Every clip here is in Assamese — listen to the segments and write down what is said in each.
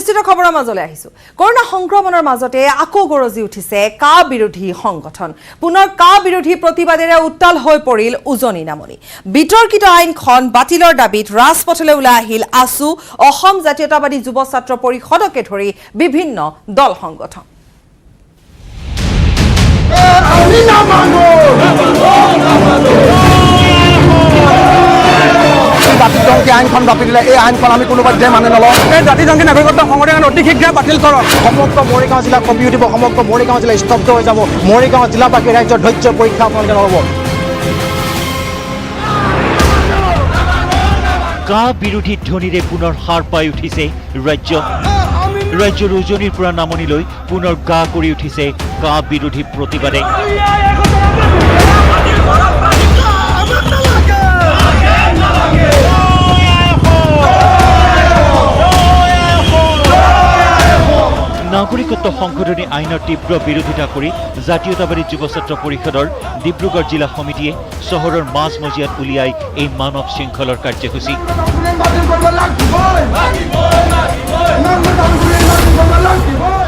বিস্তৃত খবৰৰ মাজলৈ আহিছো। কৰোনা সংক্ৰমণৰ মাজতে আকৌ গৰজি উঠিছে কা বিৰোধী সংগঠন। পুনৰ কা বিৰোধী প্ৰতিবাদেৰে উত্তাল হৈ পৰিল উজনি নামনি। বিতৰ্কিত আইনখন বাতিলৰ দাবীত ৰাজপথলৈ ওলাই আহিল আসু, অসম জাতীয়তাবাদী যুৱ ছাত্ৰ পৰিষদকে ধৰি বিভিন্ন দল সংগঠন। জাতিজংকী আইনখন বাতিল দিলে এই আইনখন আমি কোনো পৰ্যায়ে মানি নলওঁ। এই জাতিজংকী নাগৰিকত্ব সংশোধন অতি শীঘ্ৰে বাতিল কৰক। সমগ্ৰ মৰিগাঁও জিলা কঁপি উঠিব, সমগ্ৰ মৰিগাঁও জিলা স্তব্ধ হৈ যাব। মৰিগাঁও জিলাবাসী ৰাজ্যৰ ধৈৰ্য পৰীক্ষা আপোনালোকে নল'ব। কা বিৰোধী ধ্বনিৰে পুনৰ সাৰ পাই উঠিছে ৰাজ্যৰ উজনিৰ পৰা নামনিলৈ পুনৰ গা কৰি উঠিছে কা বিৰোধী প্ৰতিবাদে। নাগৰিকত্ব সংশোধনী আইনৰ তীব্ৰ বিৰোধিতা কৰি জাতীয়তাবাদী যুৱ ছাত্ৰ পৰিষদৰ ডিব্ৰুগড় জিলা সমিতিয়ে চহৰৰ মাজমজিয়াত উলিয়াই এই মানৱ শৃংখলৰ কাৰ্যসূচী।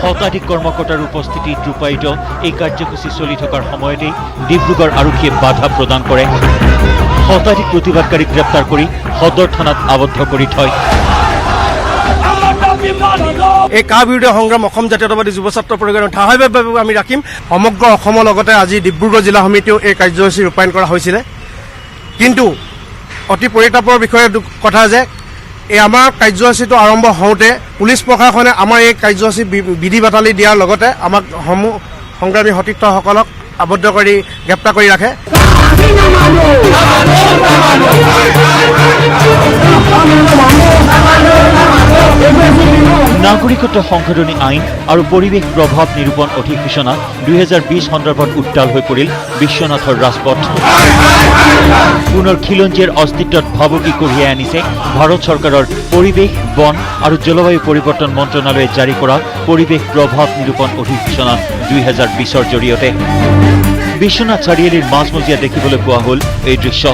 শতাধিক কৰ্মকৰ্তাৰ উপস্থিতিত ৰূপায়িত এই কাৰ্যসূচী চলি থকাৰ সময়তেই ডিব্ৰুগড় আৰক্ষীয়ে বাধা প্ৰদান কৰে। শতাধিক প্ৰতিবাদকাৰীক গ্ৰেপ্তাৰ কৰি সদৰ থানাত আবদ্ধ কৰি থয়। এই কা বিৰোধী সংগ্ৰাম অসম জাতীয়তাবাদী যুৱ ছাত্ৰ পৰিষদৰ ধাৰাবাহিকভাৱে আমি ৰাখিম। সমগ্ৰ অসমৰ লগতে আজি ডিব্ৰুগড় জিলা সমিতিও এই কাৰ্যসূচী ৰূপায়ণ কৰা হৈছিলে। কিন্তু অতি পৰিতাপৰ বিষয়ে কথা যে এই আমাৰ কাৰ্যসূচীটো আৰম্ভ হওঁতে পুলিচ প্ৰশাসনে আমাৰ এই কাৰ্যসূচী বিধি বাতালি দিয়াৰ লগতে আমাক সমূহ সংগ্ৰামী সতীৰ্থসকলক আবদ্ধ কৰি গ্ৰেপ্তাৰ কৰি ৰাখে। নাগৰিকত্ব সংশোধনী আইন আৰু পৰিৱেশ প্ৰভাৱ নিৰূপণ অধিসূচনা 2020 সন্দৰ্ভত উত্তাল হৈ পৰিল বিশ্বনাথৰ ৰাজপথ। পুনৰ খিলঞ্জীয়াৰ অস্তিত্বত ভাবুকি কঢ়িয়াই আনিছে ভাৰত চৰকাৰৰ পৰিৱেশ, বন আৰু জলবায়ু পৰিৱৰ্তন মন্ত্ৰণালয়ে জাৰি কৰা পৰিৱেশ প্ৰভাৱ নিৰূপণ অধিসূচনা 2020ৰ জৰিয়তে। বিশ্বনাথ চাৰিআলিৰ মাজমজিয়া দেখিবলৈ পোৱা হ'ল এই দৃশ্য।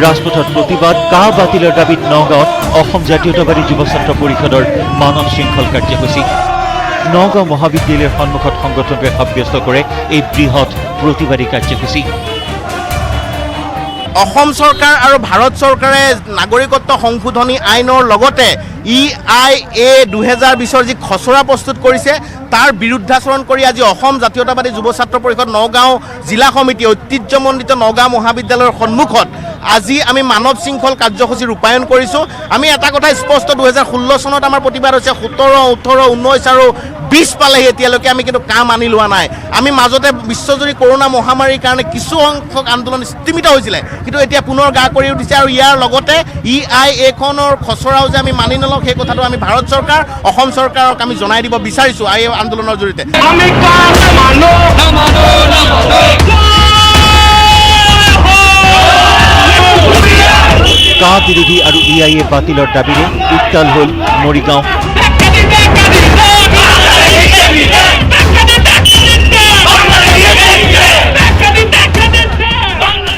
ৰাজপথত প্ৰতিবাদ, কা বাতিলৰ দাবীত নগাঁৱত অসম জাতীয়তাবাদী যুৱ ছাত্ৰ পৰিষদৰ মানৱ শৃংখল কাৰ্যসূচী। নগাঁও মহাবিদ্যালয়ৰ সন্মুখত সংগঠনটোৱে সাব্যস্ত কৰে এই বৃহৎ প্ৰতিবাদী কাৰ্যসূচী। অসম চৰকাৰ আৰু ভাৰত চৰকাৰে নাগৰিকত্ব সংশোধনী আইনৰ লগতে EIA 2020ৰ যি খচৰা প্ৰস্তুত কৰিছে তাৰ বিৰুদ্ধাচৰণ কৰি আজি অসম জাতীয়তাবাদী যুৱ ছাত্ৰ পৰিষদ নগাঁও জিলা সমিতি ঐতিহ্যমণ্ডিত নগাঁও মহাবিদ্যালয়ৰ সন্মুখত আজি আমি মানৱ শৃংখল কাৰ্যসূচী ৰূপায়ণ কৰিছোঁ। আমি এটা কথা স্পষ্ট, 2016 চনত আমাৰ প্ৰতিবাদ হৈছে, 17, 18, 19 আৰু 20 পালেহি এতিয়ালৈকে আমি কিন্তু কাম আনি লোৱা নাই। আমি মাজতে বিশ্বজুৰি কৰোনা মহামাৰীৰ কাৰণে কিছু সংখ্যক আন্দোলন স্তিমিত হৈছিলে, কিন্তু এতিয়া পুনৰ গা কৰি উঠিছে। আৰু ইয়াৰ লগতে EIA খনৰ খচৰাও যে আমি মানি নলওঁ সেই কথাটো আমি ভাৰত চৰকাৰ, অসম চৰকাৰক আমি জনাই দিব বিচাৰিছোঁ এই আন্দোলনৰ জৰিয়তে। কা বিৰোধী আৰু EIA বাতিলৰ দাবীৰে উত্তাল হ'ল মৰিগাঁও।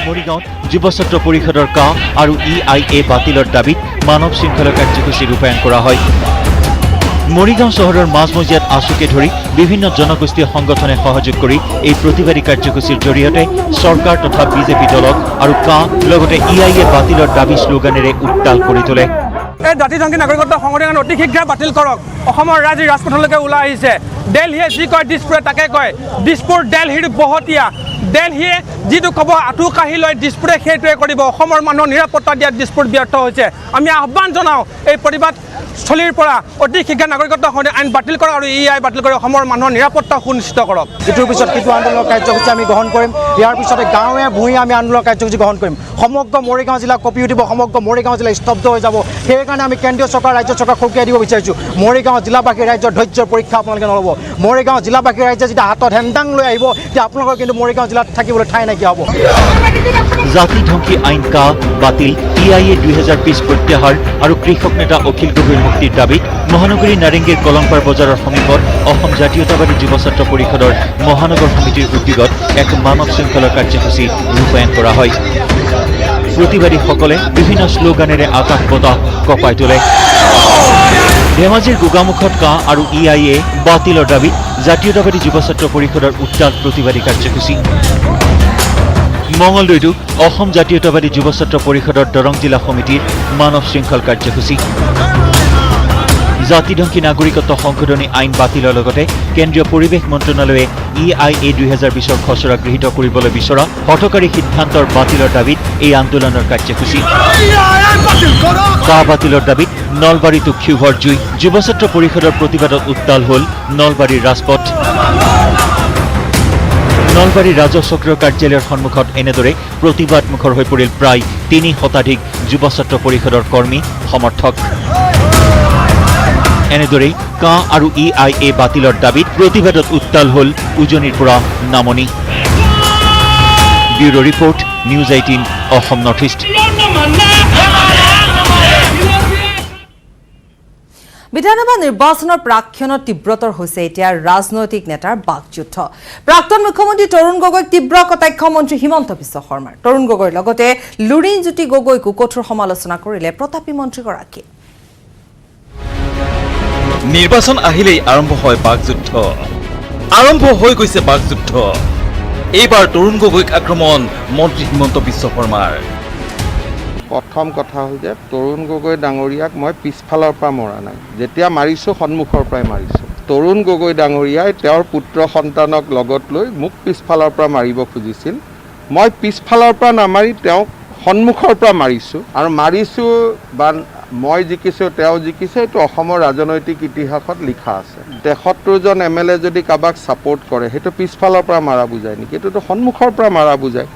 মৰিগাঁৱত যুৱ ছাত্ৰ পৰিষদৰ কা আৰু EIA বাতিলৰ দাবীত মানৱ শৃংখলা কাৰ্যসূচী ৰূপায়ণ কৰা হয়। মৰিগাঁও চহৰৰ মাজমজিয়াত আসুকে ধৰি বিভিন্ন জনগোষ্ঠীয় সংগঠনে সহযোগ কৰি এই প্ৰতিবাদী কাৰ্যসূচীৰ জৰিয়তে চৰকাৰ তথা বিজেপি দলক আৰু কা লগতে EIA বাতিলৰ দাবী শ্লোগানেৰে উত্তাল কৰি তোলে। এই জাতিজংকী নাগৰিকত্ব সংশোধন অতি শীঘ্ৰে বাতিল কৰক। অসমৰ ৰাইজ ৰাজপথলৈকে ওলাই আহিছে। দিল্লীয়ে যি কয় দিছপুৰে তাকে কয়। দিছপুৰ দিল্লীৰ বহতীয়া। দিল্লীয়ে যিটো ক'ব আঁঠু কাঢ়ি লৈ দিছপুৰে সেইটোৱে কৰিব। অসমৰ মানুহৰ নিৰাপত্তা দিয়াত দিছপুৰ ব্যৰ্থ হৈছে। আমি আহ্বান জনাওঁ এই প্ৰতিবাদ স্থলীৰ পৰা অতি শীঘ্ৰে নাগৰিকত্ব সংশোধনী আইন বাতিল কৰক আৰু EIA বাতিল কৰি অসমৰ মানুহৰ নিৰাপত্তা সুনিশ্চিত কৰক। ইটোৰ পিছত সিটো আন্দোলনৰ কাৰ্যসূচী আমি গ্ৰহণ কৰিম। ইয়াৰ পিছতে গাঁৱে ভূঞে আমি আন্দোলনৰ কাৰ্যসূচী গ্ৰহণ কৰিম। সমগ্ৰ মৰিগাঁও জিলা কঁপি উঠিব, সমগ্ৰ মৰিগাঁও জিলা স্তব্ধ হৈ যাব। সেইকাৰণে আমি কেন্দ্ৰীয় চৰকাৰ, ৰাজ্য চৰকাৰক সকীয়াই দিব বিচাৰিছোঁ। মৰিগাঁও জিলাবাসী ৰাজ্যৰ ধৈৰ্যৰ পৰীক্ষা আপোনালোকে নল'ব। মৰিগাঁও জিলাবাসী ৰাইজে যেতিয়া হাতত হেংদাং লৈ আহিব তেতিয়া আপোনালোকৰ কিন্তু মৰিগাঁও জিলাত থাকিবলৈ ঠাই নাইকিয়া হ'ব। জাতিধ্বংসী আইন কা বাতিল, EIA 2020 প্ৰত্যাহাৰ আৰু কৃষক নেতা অখিল গগৈৰ মুক্তিৰ দাবীত মহানগৰী নাৰেংগীৰ কলংপাৰ বজাৰৰ সমীপত অসম জাতীয়তাবাদী যুৱ ছাত্ৰ পৰিষদৰ মহানগৰ সমিতিৰ উদ্যোগত এক মানৱ শৃংখলা কাৰ্যসূচী ৰূপায়ণ কৰা হয়। প্ৰতিবাদীসকলে বিভিন্ন শ্লোগানেৰে আকাশ বতাহ কঁপাই তোলে। ধেমাজিৰ গোগামুখত কা আৰু EIA বাতিলৰ দাবীত জাতীয়তাবাদী যুৱ ছাত্ৰ পৰিষদৰ উত্তাল প্ৰতিবাদী কাৰ্যসূচী। মঙলদৈতো অসম জাতীয়তাবাদী যুৱ ছাত্ৰ পৰিষদৰ দৰং জিলা সমিতিৰ মানৱ শৃংখল কাৰ্যসূচী। জাতিধ্বংসী নাগৰিকত্ব সংশোধনী আইন বাতিলৰ লগতে কেন্দ্ৰীয় পৰিৱেশ মন্ত্ৰণালয়ে EIA 2020ৰ খচৰা গৃহীত কৰিবলৈ বিচৰা হঠকাৰী সিদ্ধান্তৰ বাতিলৰ দাবীত এই আন্দোলনৰ কাৰ্যসূচী। কা বাতিলৰ দাবীত নলবাৰীতো ক্ষোভৰ জুই। যুৱ ছাত্ৰ পৰিষদৰ প্ৰতিবাদত উত্তাল হ'ল নলবাৰীৰ ৰাজপথ। নলবাৰীৰ ৰাজহ চক্ৰৰ কাৰ্যালয়ৰ সন্মুখত এনেদৰে প্ৰতিবাদমুখৰ হৈ পৰিল প্ৰায় ৩ শতাধিক যুৱ ছাত্ৰ পৰিষদৰ কৰ্মী সমৰ্থক। এনেদৰেই কা আৰু EIA বাতিলৰ দাবীত প্ৰতিবাদত উত্তাল হ'ল উজনিৰ পৰা নামনি। Bureau report, news 18 Assam north east. বিধানসভা নিৰ্বাচনৰ প্ৰাক্ষণত তীব্ৰতৰ হৈছে এতিয়া ৰাজনৈতিক নেতাৰ বাকযুদ্ধ। প্ৰাক্তন মুখ্যমন্ত্ৰী তৰুণ গগৈক তীব্ৰ কটাক্ষ মন্ত্ৰী হিমন্ত বিশ্ব শৰ্মাৰ। তৰুণ গগৈৰ লগতে লুৰিণজ্যোতি গগৈকো কঠোৰ সমালোচনা কৰিলে প্ৰতাপী মন্ত্ৰীগৰাকীয়ে। নিৰ্বাচন আহিলেই আৰম্ভ হয় বাকযুদ্ধ। আৰম্ভ হৈ গৈছে বাকযুদ্ধ। এইবাৰ তৰুণ গগৈক আক্ৰমণ মন্ত্ৰী হিমন্ত বিশ্ব শৰ্মাৰ। প্ৰথম কথা হ'ল যে তৰুণ গগৈ ডাঙৰীয়াক মই পিছফালৰ পৰা মৰা নাই, যেতিয়া মাৰিছোঁ সন্মুখৰ পৰাই মাৰিছোঁ। তৰুণ গগৈ ডাঙৰীয়াই তেওঁৰ পুত্ৰ সন্তানক লগত লৈ মোক পিছফালৰ পৰা মাৰিব খুজিছিল। মই পিছফালৰ পৰা নামাৰি তেওঁক সন্মুখৰ পৰা মাৰিছোঁ, আৰু মাৰিছোঁ বা মই জিকিছোঁ তেওঁ জিকিছে, এইটো অসমৰ ৰাজনৈতিক ইতিহাসত লিখা আছে। ৭৩জন MLA যদি কাৰোবাক ছাপোৰ্ট কৰে সেইটো পিছফালৰ পৰা মাৰা বুজায় নেকি? এইটোতো সন্মুখৰ পৰা মাৰা বুজায়।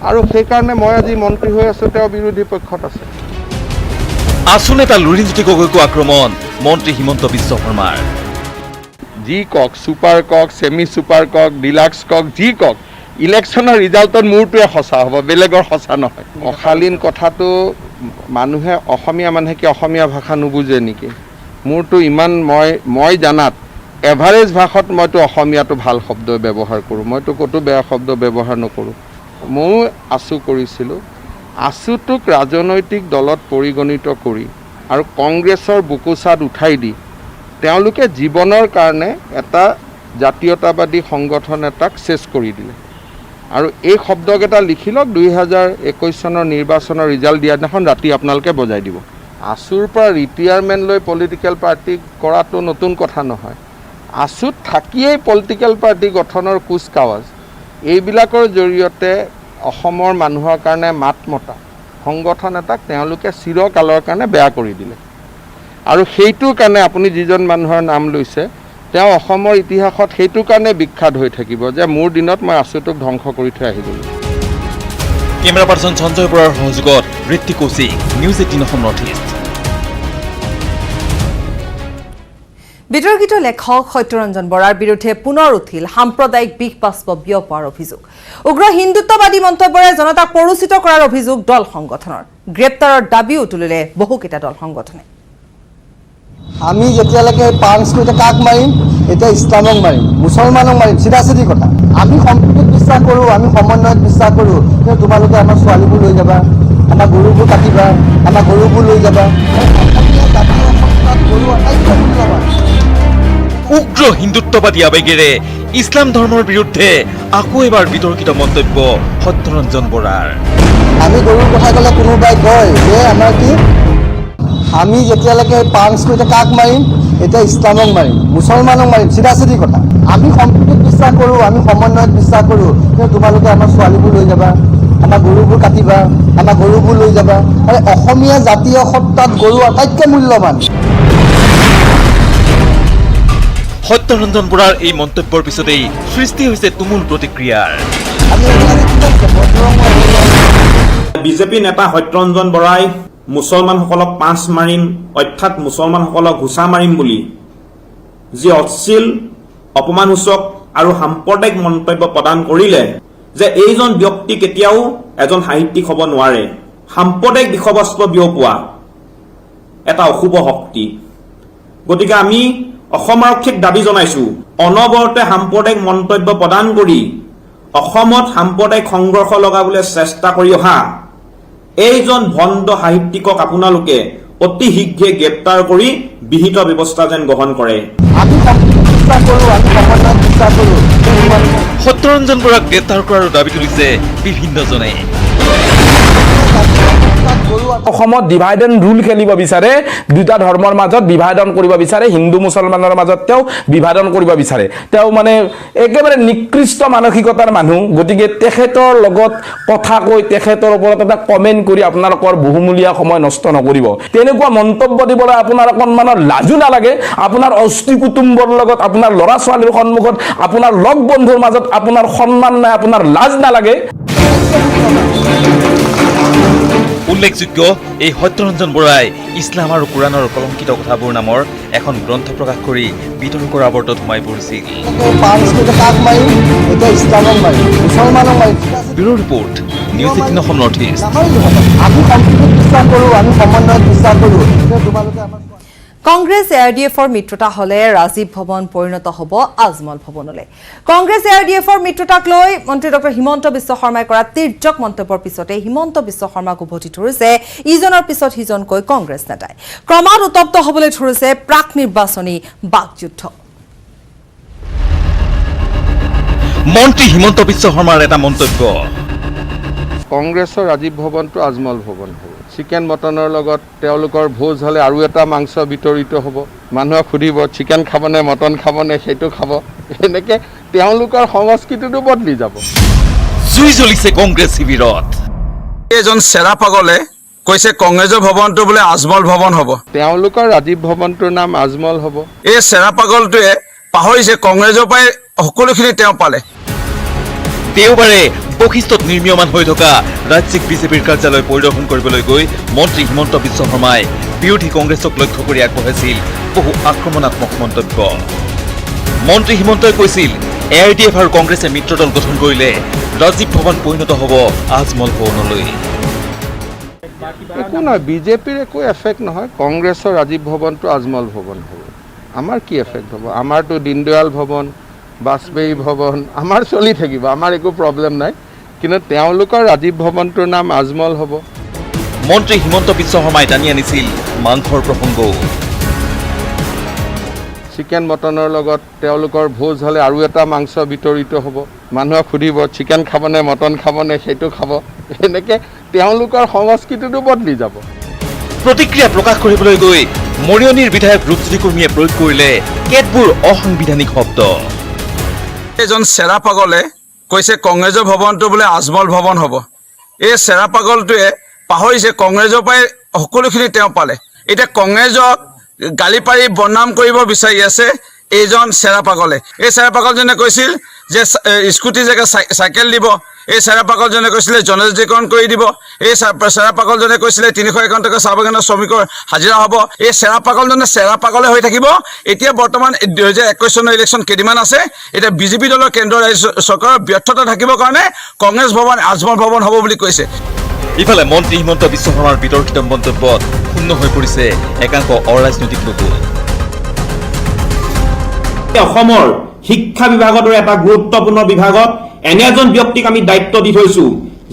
আৰু সেইকাৰণে মই আজি মন্ত্ৰী হৈ আছোঁ, তেওঁ বিৰোধী পক্ষত আছে। আছু নেতা লুৰিণজ্যোতি গগৈকো আক্ৰমণ মন্ত্ৰী হিমন্ত বিশ্ব শৰ্মাৰ। যি কওক, ছুপাৰ কওক, ছেমি ছুপাৰ কওক, ডিলাক্স কওক, যি কওক, ইলেকশ্যনৰ ৰিজাল্টত মোৰটোৱে সঁচা হ'ব, বেলেগৰ সঁচা নহয়। অশালীন কথাটো মানুহে, অসমীয়া মানুহে কি অসমীয়া ভাষা নুবুজে নেকি? মোৰতো ইমান মই জানাত এভাৰেজ ভাষাত মইতো অসমীয়াটো ভাল শব্দ ব্যৱহাৰ কৰোঁ, মইতো ক'তো বেয়া শব্দ ব্যৱহাৰ নকৰোঁ। ময়ো আছু কৰিছিলোঁ। আছুটোক ৰাজনৈতিক দলত পৰিগণিত কৰি আৰু কংগ্ৰেছৰ বুকুচাত উঠাই দি তেওঁলোকে জীৱনৰ কাৰণে এটা জাতীয়তাবাদী সংগঠন এটাক চেছ কৰি দিলে। আৰু এই শব্দকেইটা লিখি লওক, 2021 চনৰ নিৰ্বাচনৰ ৰিজাল্ট দিয়া দিনাখন ৰাতি আপোনালোকে বজাই দিব। আছুৰ পৰা ৰিটায়াৰমেণ্ট লৈ পলিটিকেল পাৰ্টি কৰাটো নতুন কথা নহয়। আছুত থাকিয়েই পলিটিকেল পাৰ্টি গঠনৰ কুচকাৱাজ, এইবিলাকৰ জৰিয়তে অসমৰ মানুহৰ কাৰণে মাত মতা সংগঠন এটাক তেওঁলোকে চিৰকালৰ কাৰণে বেয়া কৰি দিলে। আৰু সেইটোৰ কাৰণে আপুনি যিজন মানুহৰ নাম লৈছে, তেওঁ অসমৰ ইতিহাসত সেইটো কাৰণে বিখ্যাত হৈ থাকিব যে মোৰ দিনত মই আছুটোক ধ্বংস কৰি থৈ আহি গ'লোঁ। কেমেৰা পাৰ্চন সঞ্জয় বৰাৰ সহযোগত Ritwik Kaushik, news 18 Assam north east. বিতৰ্কিত লেখক সত্যৰঞ্জন বৰাৰ বিৰুদ্ধে পুনৰ উঠিল সাম্প্ৰদায়িক বিষবাষ্প বিয়পোৱাৰ অভিযোগ। উগ্ৰ হিন্দুত্ববাদী মন্তব্যৰে জনতাক প্ৰৰোচিত কৰাৰ অভিযোগ দল সংগঠনৰ। গ্ৰেপ্তাৰৰ দাবীও তুলিলে বহুকেইটা দল সংগঠনে। আমি যেতিয়ালৈকে পাঞ্চ কৰিলে কাক মাৰিম, এতিয়া ইছলামক মাৰিম, মুছলমানক মাৰিম, চিধা চিধি কথা। আমি সম্প্ৰীতিত বিশ্বাস কৰোঁ, আমি সমন্বয়ত বিশ্বাস কৰোঁ, কিন্তু তোমালোকে আমাৰ ছোৱালীবোৰ লৈ যাবা, আমাৰ গৰুবোৰ কাটিবা, আমাৰ গৰুবোৰ লৈ যাবা। উগ্ৰ হিন্দুত্ববাদী আৱেগেৰে ইছলাম ধৰ্মৰ বিৰুদ্ধে আকৌ এবাৰ বিতৰ্কিত মন্তব্য সত্যৰঞ্জন বৰাৰ। আমি গৰুৰ কথা ক'লে কোনোবাই কয় যে আমাৰ কি, আমি যেতিয়ালৈকে পাঞ্চ কৰিলে কাক মাৰিম, এতিয়া ইছলামক মাৰিম, মুছলমানক মাৰিম, চিধা চিধি কথা। আমি সম্প্ৰীতিত বিশ্বাস কৰোঁ, আমি সমন্বয়ত বিশ্বাস কৰোঁ, কিন্তু তোমালোকে আমাৰ ছোৱালীবোৰ লৈ যাবা, আমাৰ গৰুবোৰ কাটিবা, আমাৰ গৰুবোৰ লৈ যাবা। আৰু অসমীয়া জাতীয় সত্তাত গৰু আটাইতকৈ মূল্যৱান। সত্যৰঞ্জন বৰাৰ এই মন্তব্যৰ পিছতেই সৃষ্টি হৈছে তুমুল প্ৰতিক্ৰিয়াৰ। বিজেপি নেতা সত্যৰঞ্জন বৰাই মুছলমানসকলক পাঁচ মাৰিম, অৰ্থাৎ মুছলমানসকলক ঘোচা মাৰিম বুলি যি অশ্লীল, অপমানসূচক আৰু সাম্প্ৰদায়িক মন্তব্য প্ৰদান কৰিলে, যে এইজন ব্যক্তি কেতিয়াও এজন সাহিত্যিক হ'ব নোৱাৰে। সাম্প্ৰদায়িক বিষবস্ত্ৰ বিয়পোৱা এটা অশুভ শক্তি। গতিকে আমি অসম আৰক্ষীক দাবী জনাইছো, অনবৰতে সাম্প্ৰদায়িক মন্তব্য প্ৰদান কৰি অসমত সাম্প্ৰদায়িক সংঘৰ্ষ লগাবলৈ চেষ্টা কৰি অহা এইজন ভণ্ড সাহিত্যিকক আপোনালোকে অতি শীঘ্ৰে গ্ৰেপ্তাৰ কৰি বিহিত ব্যৱস্থা যেন গ্ৰহণ কৰে। আমি বিশ্বাস কৰোঁ, আমি সমন্বয়ত বিশ্বাস কৰোঁ। সত্যৰঞ্জন বৰাক গ্ৰেপ্তাৰ কৰাৰ দাবী তুলিছে বিভিন্নজনে। অসমত ডিভাইড এণ্ড ৰুল খেলিব বিচাৰে, দুটা ধৰ্মৰ মাজত বিভাজন কৰিব বিচাৰে, হিন্দু মুছলমানৰ মাজত তেওঁ বিভাজন কৰিব বিচাৰে। তেওঁ মানে একেবাৰে নিকৃষ্ট মানসিকতাৰ মানুহ। গতিকে তেখেতৰ লগত কথা কৈ তেখেতৰ ওপৰত এটা কমেণ্ট কৰি আপোনালোকৰ বহুমূলীয়া সময় নষ্ট নকৰিব। তেনেকুৱা মন্তব্য দিবলৈ আপোনাৰ অকণমানৰ লাজো নালাগে? আপোনাৰ অস্থি কুটুম্বৰ লগত, আপোনাৰ ল'ৰা ছোৱালীৰ সন্মুখত, আপোনাৰ লগ বন্ধুৰ মাজত আপোনাৰ সন্মান নাই, আপোনাৰ লাজ নালাগে? উল্লেখযোগ্য, এই সত্যৰঞ্জন বৰাই ইছলাম আৰু কোৰাণৰ কলংকিত কথাবোৰ নামৰ এখন গ্ৰন্থ প্ৰকাশ কৰি বিতৰ্কৰ আৱৰ্তত সোমাই পৰিছিল। Bureau report, news 18 Assam north east. আমি বিশ্বাস কৰোঁ, আমি সমন্বয়ত বিশ্বাস কৰোঁ। কংগ্ৰেছ ARDFৰ মিত্ৰতা হলে ৰাজীৱ ভৱন পৰিণত হ'ব আজমল ভৱনলৈ। কংগ্ৰেছ ARDFৰ মিত্ৰতাক লৈ মন্ত্ৰী ডক্টৰ হিমন্ত বিশ্ব শৰ্মাই কৰা তিৰ্যক মন্তব্যৰ পিছতে হিমন্ত বিশ্ব শৰ্মাক উভতি ধৰিছে ইজনৰ পিছত সিজনকৈ কংগ্ৰেছ নেতাই। ক্ৰমাৎ উত্তপ্ত হ'বলৈ ধৰিছে প্ৰাক নিৰ্বাচনী বাকযুদ্ধ। মন্ত্ৰী হিমন্ত বিশ্ব শৰ্মাৰ এটা মন্তব্য। কংগ্ৰেছৰ ৰাজীৱ ভৱনটো আজমল ভৱন হ'ব। চিকেন মটনৰ লগত তেওঁলোকৰ ভোজ হ'লে আৰু এটা মাংস বিতৰিত হ'ব। মানুহক সুধিব চিকেন খাবনে মটন খাবনে, সেইটো খাব। এনেকৈ তেওঁলোকৰ সংস্কৃতিটো বদলি যাব। জুই জ্বলিছে কংগ্ৰেছ শিবিৰত। এজন চেৰা পাগলে কৈছে কংগ্ৰেছৰ ভৱনটো বোলে আজমল ভৱন হ'ব। তেওঁলোকৰ ৰাজীৱ ভৱনটোৰ নাম আজমল হ'ব। এই চেৰা পাগলটোৱে পাহৰিছে কংগ্ৰেছৰ পৰাই সকলোখিনি তেওঁ পালে। দেওবাৰে বশিষ্ঠত নিৰ্মীয়মান হৈ থকা ৰাজ্যিক বিজেপিৰ কাৰ্যালয় পৰিদৰ্শন কৰিবলৈ গৈ মন্ত্ৰী হিমন্ত বিশ্ব শৰ্মাই বিৰোধী কংগ্ৰেছক লক্ষ্য কৰি আগবঢ়াইছিল বহু আক্ৰমণাত্মক মন্তব্য। মন্ত্ৰী হিমন্তই কৈছিল ARDF আৰু কংগ্ৰেছে মিত্ৰদল গঠন কৰিলে ৰাজীৱ ভৱন পৰিণত হ'ব আজমল ভৱনলৈ। একো নহয়, বিজেপিৰ একো এফেক্ট নহয়। কংগ্ৰেছৰ ৰাজীৱ ভৱনটো আজমল ভৱন হ'ব। আমাৰ কি এফেক্ট হ'ব? আমাৰতো দীনদয়াল ভৱন, বাজপেয়ী ভৱন আমাৰ চলি থাকিব, আমাৰ একো প্ৰব্লেম নাই। কিন্তু তেওঁলোকৰ ৰাজীৱ ভৱনটোৰ নাম আজমল হ'ব। মন্ত্ৰী হিমন্ত বিশ্ব শৰ্মাই টানি আনিছিল মাংসৰ প্ৰসংগও। চিকেন মটনৰ লগত তেওঁলোকৰ ভোজ হ'লে আৰু এটা মাংস বিতৰিত হ'ব। মানুহক সুধিব চিকেন খাবনে মটন খাবনে, সেইটো খাব। এনেকৈ তেওঁলোকৰ সংস্কৃতিটো বদলি যাব। প্ৰতিক্ৰিয়া প্ৰকাশ কৰিবলৈ গৈ মৰিয়নিৰ বিধায়ক ৰূপজ্যোতি কুৰ্মীয়ে প্ৰয়োগ কৰিলে কেতবোৰ অসাংবিধানিক শব্দ। এজন চেৰা পাগলে কৈছে কংগ্ৰেছৰ ভৱনটো বোলে আজমল ভৱন হ'ব। এই চেৰা পাগলটোৱে পাহৰিছে কংগ্ৰেছৰ পৰাই সকলোখিনি তেওঁ পালে। এতিয়া কংগ্ৰেছক গালি পাৰি বদনাম কৰিব বিচাৰি আছে এইজন চেৰা পাগলে। এই চেৰা পাগলজনে কৈছিল যে স্কুটি জেগা চাইকেল দিব। এই চেৰা পাগলজনে কৈছিলে জনজাতিকৰণ কৰি দিব। এই চেৰা পাগলজনে কৈছিলে 351 টকা চাহ বাগানৰ শ্ৰমিকৰ হাজিৰা হ'ব। এই চেৰা পাগলজনে চেৰা পাগলে হৈ থাকিব। এতিয়া বৰ্তমান 2021 চনৰ ইলেকশ্যন কেইদিনমান আছে। এতিয়া বিজেপি দলৰ কেন্দ্ৰীয় ৰাজ্য চৰকাৰৰ ব্যৰ্থতা থাকিবৰ কাৰণে কংগ্ৰেছ ভৱন আজমল ভৱন হ'ব বুলি কৈছে। ইফালে মন্ত্ৰী হিমন্ত বিশ্ব শৰ্মাৰ বিতৰ্কিত মন্তব্যত ক্ষুণ্ণ হৈ পৰিছে একাংশ অৰাজনৈতিক লোকো। অসমৰ শিক্ষা বিভাগৰ দৰে এটা গুৰুত্বপূৰ্ণ বিভাগত এনে এজন ব্যক্তিক আমি দায়িত্ব দি থৈছো,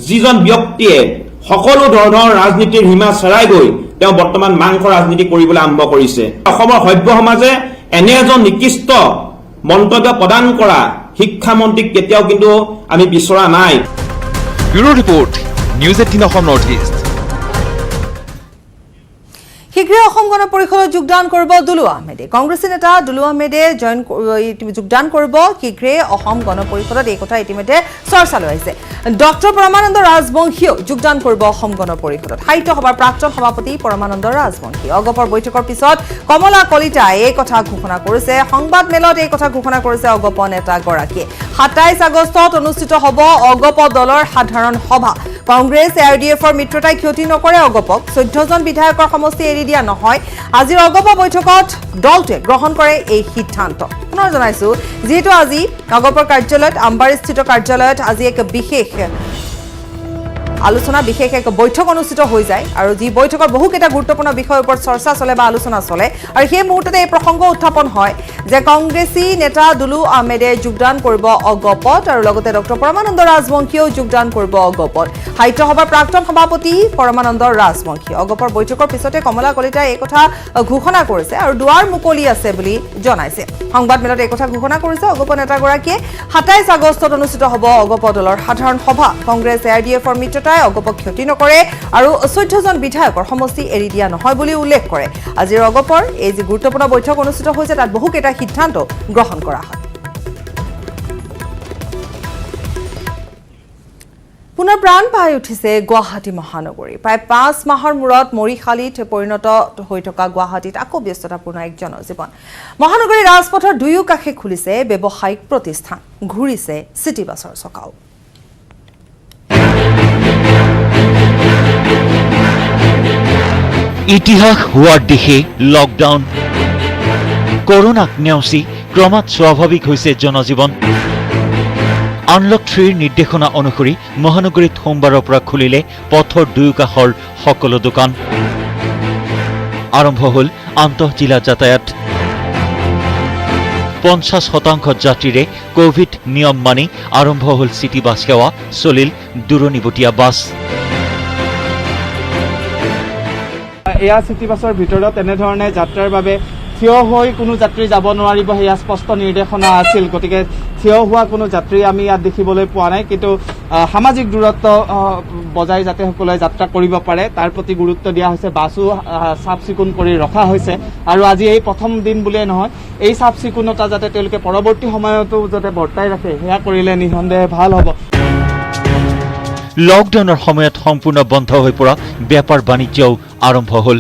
যিজন ব্যক্তিয়ে সকলো ধৰণৰ ৰাজনীতিৰ সীমা চেৰাই গৈ তেওঁ বৰ্তমান মাংস ৰাজনীতি কৰিবলৈ আৰম্ভ কৰিছে। অসমৰ সভ্য সমাজে এনে এজন নিকৃষ্ট মন্তব্য প্ৰদান কৰা শিক্ষামন্ত্ৰীক কেতিয়াও কিন্তু আমি বিচৰা নাই। Bureau report, news 18 Assam north east. শীঘ্ৰে অসম গণ পৰিষদত যোগদান কৰিব দুলু আহমেদে। কংগ্ৰেছী নেতা দুলু আহমেদে যোগদান কৰিব শীঘ্ৰে অসম গণ পৰিষদত। এই কথা ইতিমধ্যে চৰ্চালৈ আহিছে। ডক্টৰ পৰমানন্দ ৰাজবংশীয়েও যোগদান কৰিব অসম গণ পৰিষদত। সাহিত্য সভাৰ প্ৰাক্তন সভাপতি পৰমানন্দ ৰাজবংশী অগপৰ বৈঠকৰ পিছত কমলা কলিতাই এই কথা ঘোষণা কৰিছে। সংবাদ মেলত এই কথা ঘোষণা কৰিছে অগপ নেতাগৰাকীয়ে। 27 আগষ্টত অনুষ্ঠিত হ'ব অগপ দলৰ সাধাৰণ সভা। কংগ্ৰেছ ARDFৰ মিত্ৰতাই ক্ষতি নকৰে অগপক। 14জন বিধায়কৰ সমষ্টি এৰি দিয়া নহয়। আজিৰ অগপ বৈঠকত দলটোৱে গ্ৰহণ কৰে এই সিদ্ধান্ত। পুনৰ জনাইছো, যিহেতু আজি অগপৰ কাৰ্যালয়ত আমবাৰীস্থিত কাৰ্যালয়ত আজি এক বিশেষ আলোচনা বিশেষ এক বৈঠক অনুষ্ঠিত হৈ যায় আৰু যি বৈঠকত বহুকেইটা গুৰুত্বপূৰ্ণ বিষয়ৰ ওপৰত চৰ্চা চলে বা আলোচনা চলে আৰু সেই মুহূৰ্ততে এই প্ৰসংগ উত্থাপন হয় যে কংগ্ৰেছী নেতা দুলু আহমেদে যোগদান কৰিব অগপত আৰু লগতে ডক্টৰ পৰমানন্দ ৰাজবংশীয়েও যোগদান কৰিব অগপত। সাহিত্য সভাৰ প্ৰাক্তন সভাপতি পৰমানন্দ ৰাজবংশী অগপৰ বৈঠকৰ পিছতে কমলা কলিতাই এই কথা ঘোষণা কৰিছে আৰু দুৱাৰ মুকলি আছে বুলি জনাইছে। সংবাদমেলত এই কথা ঘোষণা কৰিছে অগপ নেতাগৰাকীয়ে। 27 আগষ্টত অনুষ্ঠিত হ'ব অগপ দলৰ সাধাৰণ সভা। কংগ্ৰেছ ARDFৰ মিত্ৰতাই অগপক ক্ষতি নকৰে আৰু 14জন বিধায়কৰ সমষ্টি এৰি দিয়া নহয় বুলি উল্লেখ কৰে। আজিৰ অগপৰ এই যি গুৰুত্বপূৰ্ণ বৈঠক অনুষ্ঠিত হৈছে তাত বহুকেইটা সিদ্ধান্ত গ্ৰহণ কৰা হয়। পুনৰ প্ৰাণ পাই উঠিছে গুৱাহাটী মহানগৰী। প্ৰায় 5 মাহৰ মূৰত মৰিশালীত পৰিণত হৈ থকা গুৱাহাটীত আকৌ ব্যস্ততাপূৰ্ণ এক জনজীৱন। মহানগৰীৰ ৰাজপথৰ দুয়ো কাষে খুলিছে ব্যৱসায়িক প্ৰতিষ্ঠান, ঘূৰিছে চিটি বাছৰ চকাও। ইতিহাস হোৱাৰ দিশে লকডাউন। কৰোনাক নেওচি ক্ৰমাৎ স্বাভাৱিক হৈছে জনজীৱন। আনলক 3ৰ নিৰ্দেশনা অনুসৰি মহানগৰীত সোমবাৰৰ পৰা খুলিলে পথৰ দুয়োকাষৰ সকলো দোকান। আৰম্ভ হ'ল আন্তঃজিলা যাতায়াত। 50% যাত্ৰীৰে কোভিড নিয়ম মানি আৰম্ভ হ'ল চিটি বাছ সেৱা, চলিল দূৰণিবতীয়া বাছ। এয়া চিটি বাছৰ ভিতৰত এনেধৰণে যাত্ৰাৰ বাবে থিয় হৈ কোনো যাত্ৰী যাব নোৱাৰিব সেয়া স্পষ্ট নিৰ্দেশনা আছিল। গতিকে থিয় হোৱা কোনো যাত্ৰী আমি ইয়াত দেখিবলৈ পোৱা নাই, কিন্তু সামাজিক দূৰত্ব বজাই যাতে সকলোৱে যাত্ৰা কৰিব পাৰে তাৰ প্ৰতি গুৰুত্ব দিয়া হৈছে। বাছো চাফ চিকুণ কৰি ৰখা হৈছে আৰু আজি এই প্ৰথম দিন বুলিয়েই নহয়, এই চাফ চিকুণতা যাতে তেওঁলোকে পৰৱৰ্তী সময়তো যাতে বৰ্তাই ৰাখে সেয়া কৰিলে নিঃসন্দেহে ভাল হ'ব। লকডাউনৰ সময়ত সম্পূৰ্ণ বন্ধ হৈ পৰা বেপাৰ বাণিজ্যও আৰম্ভ হ'ল।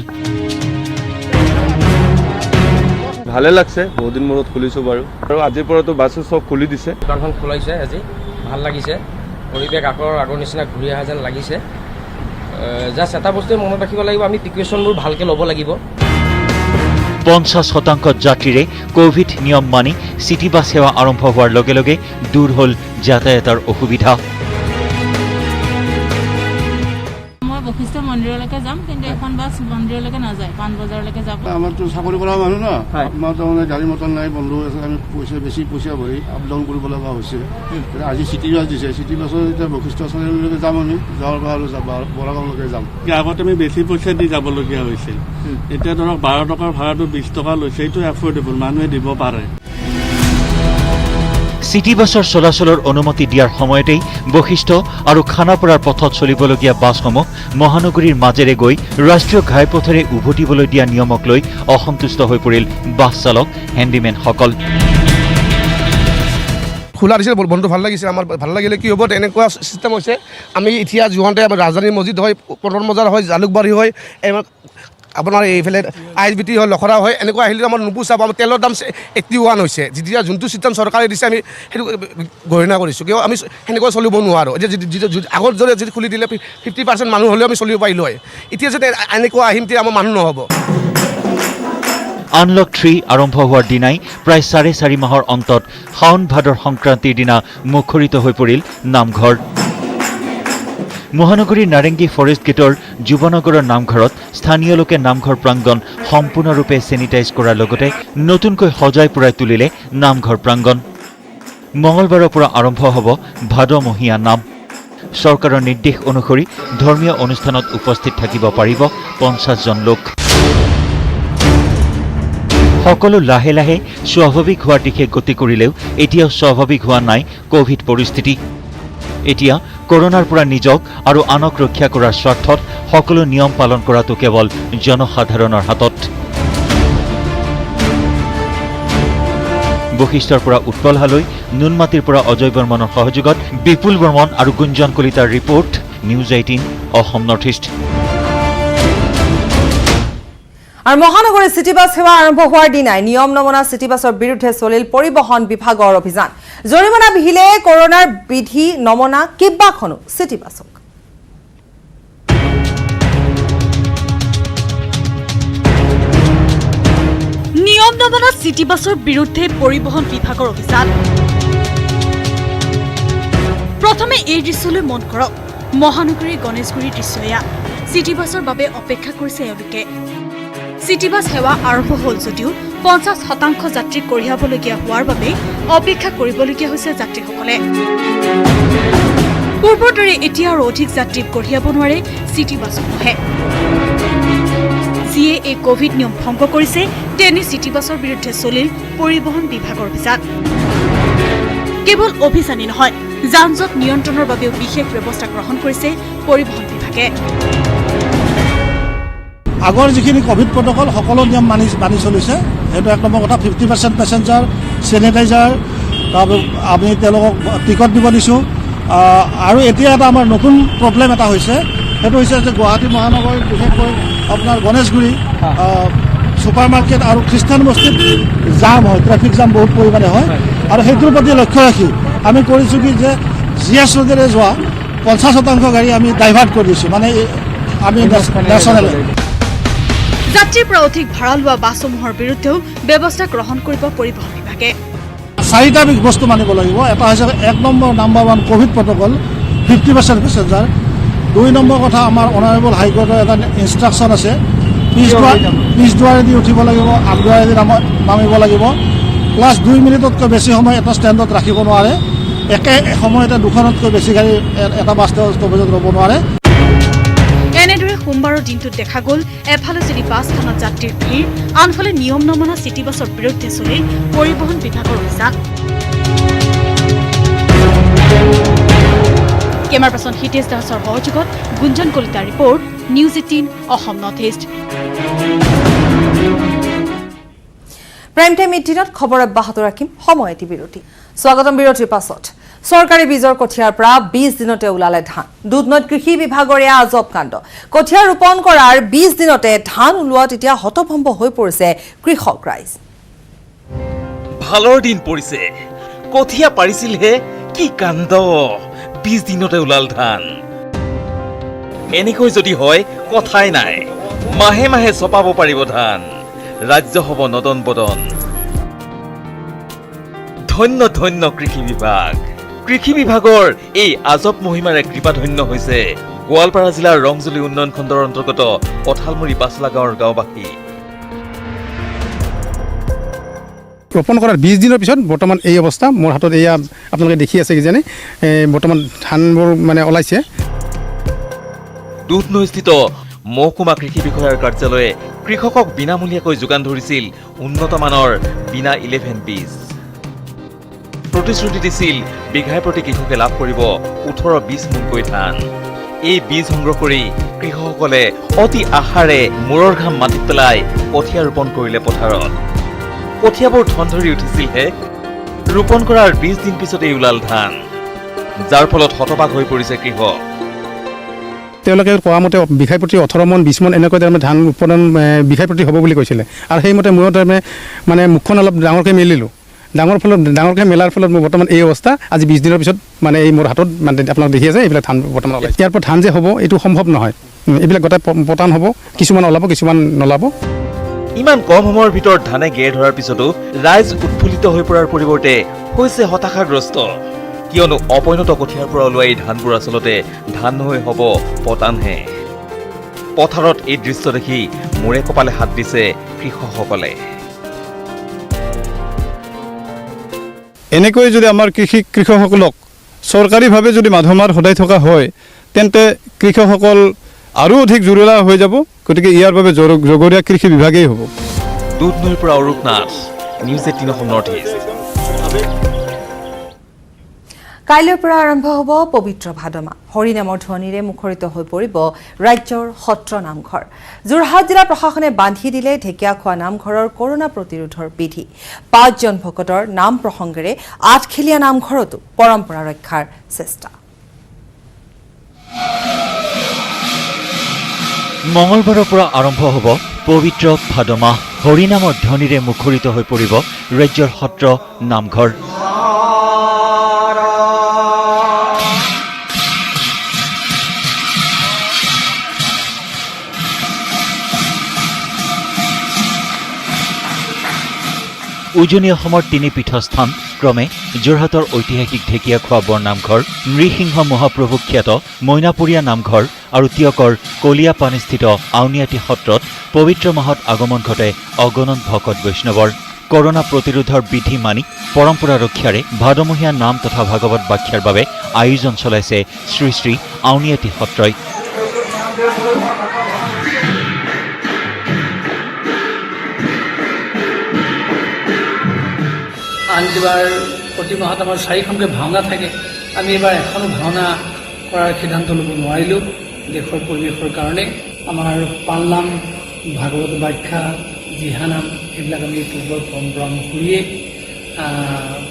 ভালে লাগছে, বহুত দিন মূৰত খুলিছোঁ বাৰু, আৰু আজিৰ পৰাতো বাছো চব খুলি দিছে। দোকানখন খোলাইছে আজি, ভাল লাগিছে। পৰিৱেশ আগৰ নিচিনা ঘূৰি অহা যেন লাগিছে। জাষ্ট এটা বস্তুৱে মনত ৰাখিব লাগিব, আমি প্ৰিকুৱেশ্যনবোৰ ভালকৈ ল'ব লাগিব। 50% যাত্ৰীৰে কোভিড নিয়ম মানি চিটি বাছ সেৱা আৰম্ভ হোৱাৰ লগে লগে দূৰ হ'ল যাতায়াতৰ অসুবিধা। মই বশিষ্ঠ মন্দিৰলৈকে যাম, কিন্তু এখন বাছ মন্দিৰলৈকে নাযায়, পাণবজাৰলৈকে যাব। আমাৰতো চাকৰি কৰা মানুহ ন, আমাৰ তাৰমানে গাড়ী মটৰ নাই, বন্ধু আছে, আমি বেছি পইচা ভৰি আপ ডাউন কৰিব লগা হৈছে। আজি চিটি বাছ দিছে, চিটি বাছত এতিয়া বশিষ্ঠ চাৰিআলিলৈকে যাম, আমি যাৱাৰ পৰা আৰু বৰাগাঁৱলৈকে যাম। আগতে আমি বেছি পইচা দি যাবলগীয়া হৈছিল, এতিয়া ধৰক 12 টকাৰ ভাড়াটো 20 টকা লৈছে, এইটো এফৰ্ডেবল, মানুহে দিব পাৰে। চিটি বাছৰ চলাচলৰ অনুমতি দিয়াৰ সময়তেই বশিষ্ঠ আৰু খানাপাৰাৰ পথত চলিবলগীয়া বাছসমূহ মহানগৰীৰ মাজেৰে গৈ ৰাষ্ট্ৰীয় ঘাইপথেৰে উভতিবলৈ দিয়া নিয়মক লৈ অসন্তুষ্ট হৈ পৰিল বাছ চালক, হেণ্ডিমেনসকল। খোলা দিছে, বন্ধু ভাল লাগিছে। আমাৰ ভাল লাগিলে কি হ'ব, এনেকুৱা চিষ্টেম হৈছে, আমি এতিয়া যোৱাতে ৰাজধানী মছজিদ হয়, পটন বজাৰ হয়, জালুকবাৰী হয়, আপোনাৰ এইফালে ISBT হয়, লখৰা হয়, এনেকুৱা আহিলে আমাৰ নোপোচাব। আমাৰ তেলৰ দাম 81 হৈছে। যেতিয়া যোনটো চিষ্টেম চৰকাৰে দিছে আমি সেইটো গণনা কৰিছোঁ, কিয় আমি সেনেকৈ চলিব নোৱাৰোঁ। এতিয়া আগৰ দৰে যদি খুলি দিলে 50% মানুহ হ'লেও আমি চলিব পাৰিলোঁ হয়। এতিয়া যদি এনেকুৱা আহিম তেতিয়া আমাৰ মানুহ নহ'ব। আনলক 3 আৰম্ভ হোৱাৰ দিনাই প্ৰায় 4.5 মাহৰ অন্তত শাওন ভাদৰ সংক্ৰান্তিৰ দিনা মুখৰিত হৈ পৰিল নামঘৰ। মহানগৰীৰ নাৰেংগী ফৰেষ্ট গেটৰ যুৱনগৰৰ নামঘৰত স্থানীয় লোকে নামঘৰ প্ৰাংগণ সম্পূৰ্ণৰূপে চেনিটাইজ কৰাৰ লগতে নতুনকৈ সজাই পৰাই তুলিলে নামঘৰ প্ৰাংগণ। মঙলবাৰৰ পৰা আৰম্ভ হ'ব ভাদমহীয়া নাম। চৰকাৰৰ নিৰ্দেশ অনুসৰি ধৰ্মীয় অনুষ্ঠানত উপস্থিত থাকিব পাৰিব 50 জন লোক। সকলো লাহে লাহে স্বাভাৱিক হোৱাৰ দিশে গতি কৰিলেও এতিয়াও স্বাভাৱিক হোৱা নাই কোভিড পৰিস্থিতি। এতিয়া কৰোনাৰ পৰা নিজক আৰু আনক ৰক্ষা কৰাৰ স্বাৰ্থত সকলো নিয়ম পালন কৰাটো কেৱল জনসাধাৰণৰ হাতত। বশিষ্ঠৰ পৰা উৎপল হালৈ, নুনমাটিৰ পৰা অজয় বৰ্মনৰ সহযোগত বিপুল বৰ্মন আৰু গুঞ্জন কলিতাৰ report, news 18 Assam north east. আৰু মহানগৰীৰ চিটি বাছ সেৱা আৰম্ভ হোৱাৰ দিনাই নিয়ম নমনা চিটি বাছৰ বিৰুদ্ধে চলিল পৰিবহণ বিভাগৰ অভিযান। জৰিমনা বিহিলে কৰোনাৰ বিধি নমনা কেইবাখনো চিটি বাছক। নিয়ম নমনা চিটি বাছৰ বিৰুদ্ধে পৰিবহণ বিভাগৰ অভিযান। প্ৰথমে এই দৃশ্যলৈ মন কৰক, মহানগৰীৰ গণেশগুৰিৰ দৃশ্য এয়া। চিটি বাছৰ বাবে অপেক্ষা কৰিছে এওঁলোকে। চিটি বাছ সেৱা আৰম্ভ হ'ল যদিও 50% যাত্ৰীক কঢ়িয়াবলগীয়া হোৱাৰ বাবে অপেক্ষা কৰিবলগীয়া হৈছে যাত্ৰীসকলে। পূৰ্বৰ দৰে এতিয়া আৰু অধিক যাত্ৰীক কঢ়িয়াব নোৱাৰে চিটি বাছসমূহে। যিয়ে এই কোভিড নিয়ম ভংগ কৰিছে তেনে চিটি বাছৰ বিৰুদ্ধে চলিল পৰিবহণ বিভাগৰ অভিযান। কেৱল অভিযানেই নহয়, যান জঁট নিয়ন্ত্ৰণৰ বাবেও বিশেষ ব্যৱস্থা গ্ৰহণ কৰিছে পৰিবহণ বিভাগে। আগৰ যিখিনি কোভিড প্ৰট'কল সকলো নিয়ম মানি চলিছে। সেইটো 1 নম্বৰ কথা। 50% পেচেঞ্জাৰ, চেনিটাইজাৰ, আমি তেওঁলোকক টিকট দিব দিছোঁ। আৰু এতিয়া এটা আমাৰ নতুন প্ৰব্লেম এটা হৈছে, সেইটো হৈছে যে গুৱাহাটী মহানগৰীত বিশেষকৈ আপোনাৰ গণেশগুৰি ছুপাৰ মাৰ্কেট আৰু খ্ৰীষ্টান বস্তিত জাম হয়, ট্ৰেফিক জাম বহুত পৰিমাণে হয়। আৰু সেইটোৰ প্ৰতি লক্ষ্য ৰাখি আমি কৰিছোঁ কি যে GS ৰোডেৰে যোৱা 50% গাড়ী আমি ডাইভাৰ্ট কৰি দিছোঁ, মানে আমি নেশ্যনেল। যাত্ৰীৰ পৰা অধিক ভাড়া লোৱা বাছসমূহৰ বিৰুদ্ধেও ব্যৱস্থা গ্ৰহণ কৰিব পৰিবহণ বিভাগে। 4টা বস্তু মানিব লাগিব। এটা হৈছে 1 number number 1 Covid protocol, 50% passenger. 2 number কথা, আমাৰ অনাৰেবল হাইকোৰ্টৰ এটা ইনষ্ট্ৰাকশ্যন আছে, পিছ দুৱাৰেদি উঠিব লাগিব, আগদুৱাৰেদি নামিব লাগিব। প্লাছ 2 মিনিটতকৈ বেছি সময় এটা ষ্টেণ্ডত ৰাখিব নোৱাৰে। একে সময়তে 2খনতকৈ বেছি গাড়ী এটা বাছ ষ্টপেজত ৰ'ব নোৱাৰে। এনেদৰে সোমবাৰৰ দিনটোত দেখা গ'ল এফালে যদি বাছখনত যাত্ৰীৰ ভিৰ, আনফালে নিয়ম নমনা চিটি বাছৰ বিৰুদ্ধে চলিল পৰিবহণ বিভাগৰ অভিযান। কেমেৰা পাৰ্চন হিতেশ দাসৰ সহযোগত গুঞ্জন কলিতাৰ report, news 18 Assam north east. Prime time 18ত খবৰ অব্যাহত ৰাখিম, সময় এটি বিৰতি। স্বাগতম বিৰতিৰ পাছত। চৰকাৰী বীজৰ কঠীয়াৰ পৰা 20 দিনতে ওলালে ধান। দুধনৈত কৃষি বিভাগৰ এয়া আজব কাণ্ড। কঠীয়া ৰোপণ কৰাৰ 20 দিনতে ধান ওলোৱাত এতিয়া হতভম্ব হৈ পৰিছে কৃষক ৰাইজ। ভালৰ দিন পৰিছে, কঠীয়া পাৰিছিলহে, কি কাণ্ড! 20 দিনতে ওলাল ধান। এনেকৈ যদি হয় কথাই নাই, মাহে মাহে চপাব পাৰিব ধান, ৰাজ্য হ'ব নদন বদন। ধন্য ধন্য কৃষি বিভাগ। কৃষি বিভাগৰ এই আজব মহিমাৰে কৃপাধন্য হৈছে গোৱালপাৰা জিলাৰ ৰংজুলি উন্নয়ন খণ্ডৰ অন্তৰ্গত কঁঠালমুৰি পাছলা গাঁৱৰ গাঁওবাসী। ৰোপণ কৰাৰ 20 দিনৰ পিছত বৰ্তমান এই অৱস্থা। মোৰ হাতত এয়া আপোনালোকে দেখি আছে কিজানি, বৰ্তমান ধানবোৰ মানে ওলাইছে। দুধনৈস্থিত মহকুমা কৃষি বিষয়াৰ কাৰ্যালয়ে কৃষকক বিনামূলীয়াকৈ যোগান ধৰিছিল উন্নত মানৰ বিনা 11 বীজ। প্ৰতিশ্ৰুতি দিছিল বিঘাই প্ৰতি কৃষকে লাভ কৰিব 18-20 মোনকৈ ধান। এই বীজ সংগ্ৰহ কৰি কৃষকসকলে অতি আশাৰে মূৰৰ ঘাম মাটিত পেলাই কঠীয়া ৰোপণ কৰিলে পথাৰত। কঠীয়াবোৰ ঠন ধৰি উঠিছিলহে, ৰোপণ কৰাৰ 20 দিন পিছতেই ওলাল ধান, যাৰ ফলত হতবাক হৈ পৰিছে কৃষক। তেওঁলোকে কোৱা মতে বিঘাই প্ৰতি 18 মন 20 মন এনেকৈ তাৰমানে ধান উৎপাদন বিঘাই প্ৰতি হ'ব বুলি কৈছিলে। আৰু সেইমতে ময়ো তাৰমানে মানে মুখখন অলপ ডাঙৰকৈ মেলিলোঁ। ডাঙৰকৈ মেলাৰ ফলত মোৰ বৰ্তমান এই অৱস্থা। আজি 20 দিনৰ পিছত মানে এই মোৰ হাতত মানে আপোনালোকে দেখি আছে, এইবিলাক ধান বৰ্তমান ওলাইছে। ইয়াৰ পৰা ধান যে হ'ব এইটো সম্ভৱ নহয়। এইবিলাক গোটেই পতান হ'ব, কিছুমান ওলাব, কিছুমান নোলাব। ইমান কম সময়ৰ ভিতৰত ধানে গেৰ ধৰাৰ পিছতো ৰাইজ উৎফুল্লিত হৈ পৰাৰ পৰিৱৰ্তে হৈছে হতাশাগ্ৰস্ত। কিয়নো অপৰিণত কঠীয়াৰ পৰা ওলোৱা এই ধানবোৰ আচলতে ধান হৈ হ'ব পতানহে। পথাৰত এই দৃশ্য দেখি মূৰে কপালে হাত দিছে কৃষকসকলে। এনেকৈ যদি আমাৰ কৃষকসকলক চৰকাৰীভাৱে যদি মাধমাৰ সদায় থকা হয়, তেন্তে কৃষকসকল আৰু অধিক জুৰুলা হৈ যাব। গতিকে ইয়াৰ বাবে জগৰীয়া কৃষি বিভাগেই হ'ব। দুধনৈৰ পৰা Arup Nath, news 18 Assam north east. কাইলৈৰ পৰা আৰম্ভ হ'ব পবিত্ৰ ভাদমা। হৰিনামৰ ধ্বনিৰে মুখৰিত হৈ পৰিব ৰাজ্যৰ সত্ৰ নামঘৰ। যোৰহাট জিলা প্ৰশাসনে বান্ধি দিলে ঢেকীয়াখোৱা নামঘৰৰ কৰোনা প্ৰতিৰোধৰ বিধি। 5 জন ভকতৰ নাম প্ৰসংগেৰে আঠখেলীয়া নামঘৰতো পৰম্পৰা ৰক্ষাৰ চেষ্টা। মঙলবাৰৰ পৰা আৰম্ভ হ'ব পবিত্ৰ ভাদমাহ। হৰিনামৰ ধ্বনিৰে মুখৰিত হৈ পৰিব ৰাজ্যৰ সত্ৰ নামঘৰ। উজনি অসমৰ তিনি পীঠস্থান ক্ৰমে যোৰহাটৰ ঐতিহাসিক ঢেকীয়াখোৱা বৰনামঘৰ, নৃসিংহ মহাপ্ৰভু খ্যাত মইনাপুৰীয়া নামঘৰ আৰু টিয়কৰ কলিয়াপানীস্থিত আউনীআটী সত্ৰত পবিত্ৰ মাহত আগমন ঘটে অগণন ভকত বৈষ্ণৱৰ। কৰোনা প্ৰতিৰোধৰ বিধি মানি পৰম্পৰা ৰক্ষাৰে ভাদমহীয়া নাম তথা ভাগৱত বাখ্যাৰ বাবে আয়োজন চলাইছে শ্ৰী শ্ৰী আউনীআটী সত্ৰই। আনকিবাৰ প্ৰতি মাহত আমাৰ 4খনকৈ ভাওনা থাকে। আমি এবাৰ এখনো ভাওনা কৰাৰ সিদ্ধান্ত ল'ব নোৱাৰিলোঁ দেশৰ পৰিৱেশৰ কাৰণে। আমাৰ পালনাম, ভাগৱত বাখ্যা, দিহানাম এইবিলাক আমি পূৰ্বৰ পৰম্পৰা অনুসৰিয়ে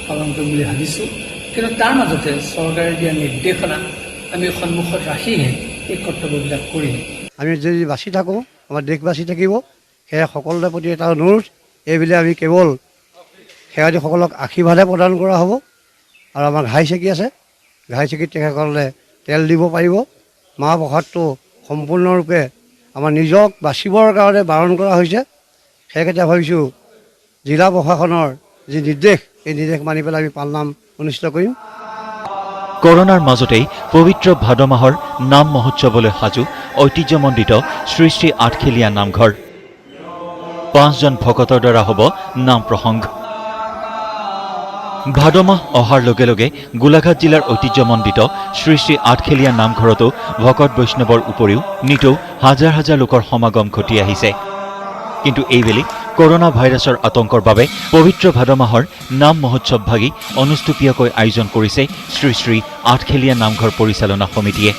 পালন কৰিম বুলি ভাবিছোঁ। কিন্তু তাৰ মাজতে চৰকাৰে দিয়া নিৰ্দেশনা আমি সন্মুখত ৰাখিহে এই কৰ্তব্যবিলাক কৰিম। আমি যদি বাচি থাকোঁ আমাৰ দেশ বাচি থাকিব। সেয়ে সকলোৰে প্ৰতি এটা অনুৰোধ, এইবুলি আমি কেৱল সেৱাদীসকলক আশীৰ্বাদে প্ৰদান কৰা হ'ব। আৰু আমাৰ ঘাই চেকি আছে, ঘাই চেকিত তেখেতসকলে তেল দিব পাৰিব। মাহ প্ৰসাদটো সম্পূৰ্ণৰূপে আমাৰ নিজক বাচিবৰ কাৰণে বাৰণ কৰা হৈছে। সেইকেইটা ভাবিছোঁ জিলা প্ৰশাসনৰ যি নিৰ্দেশ, এই নিৰ্দেশ মানি পেলাই আমি পালনাম অনুষ্ঠিত কৰিম। কৰোনাৰ মাজতেই পবিত্ৰ ভাদ মাহৰ নাম মহোৎসৱলৈ সাজু ঐতিহ্যমণ্ডিত শ্ৰী শ্ৰী আঠখেলীয়া নামঘৰ। 5জন ভকতৰ দ্বাৰা হ'ব নাম প্ৰসংগ। ভাদ মাহ অহাৰ লগে লগে গোলাঘাট জিলাৰ ঐতিহ্যমণ্ডিত শ্ৰী শ্ৰী আঠখেলীয়া নামঘৰতো ভকত বৈষ্ণৱৰ উপৰিও নিতৌ হাজাৰ হাজাৰ লোকৰ সমাগম ঘটি আহিছে। কিন্তু এইবেলি কৰোনা ভাইৰাছৰ আতংকৰ বাবে পবিত্ৰ ভাদ মাহৰ নাম মহোৎসৱ ভাগি অনুষ্টুপীয়াকৈ আয়োজন কৰিছে শ্ৰী শ্ৰী আঠখেলীয়া নামঘৰ পৰিচালনা সমিতিয়ে।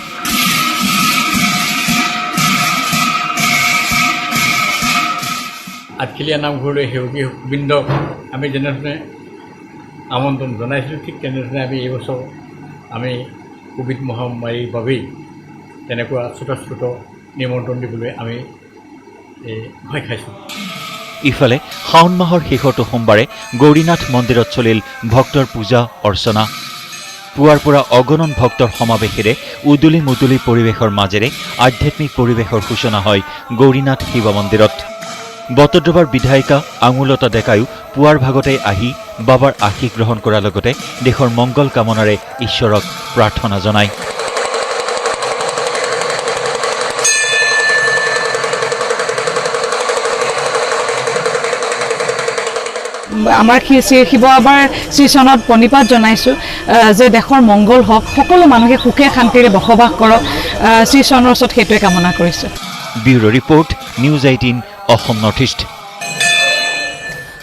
আঠখেলীয়া নামঘৰলৈ সেউকী বৃন্দক আমি যেনেধৰণে আমন্ত্ৰণ জনাইছিলোঁ, ঠিক তেনেধৰণে আমি এইবছৰ আমি কোভিড মহামাৰীৰ বাবেই তেনেকুৱা ছোট নিমন্ত্ৰণ দিবলৈ আমি ভয় খাইছোঁ। ইফালে শাওণ মাহৰ শেষৰটো সোমবাৰে গৌৰীনাথ মন্দিৰত চলিল ভক্তৰ পূজা অৰ্চনা। পুৱাৰ পৰা অগণন ভক্তৰ সমাৱেশেৰে উদুলি মুদুলি পৰিৱেশৰ মাজেৰে আধ্যাত্মিক পৰিৱেশৰ সূচনা হয় গৌৰীনাথ শিৱ মন্দিৰত। বটদ্ৰৱাৰ বিধায়িকা আঙুলতা ডেকায়ো পুৱাৰ ভাগতে আহি বাবাৰ আশীষ গ্ৰহণ কৰাৰ লগতে দেশৰ মংগল কামনাৰে ঈশ্বৰক প্ৰাৰ্থনা জনায়। আমাৰ শিৱ বাবাৰ শ্ৰীচৰণত প্ৰণিপাত জনাইছোঁ যে দেশৰ মংগল হওক, সকলো মানুহে সুখে শান্তিৰে বসবাস কৰক, শ্ৰীচৰণৰ ওচৰত সেইটোৱে কামনা কৰিছোঁ। Bureau report, news 18 Assam north east.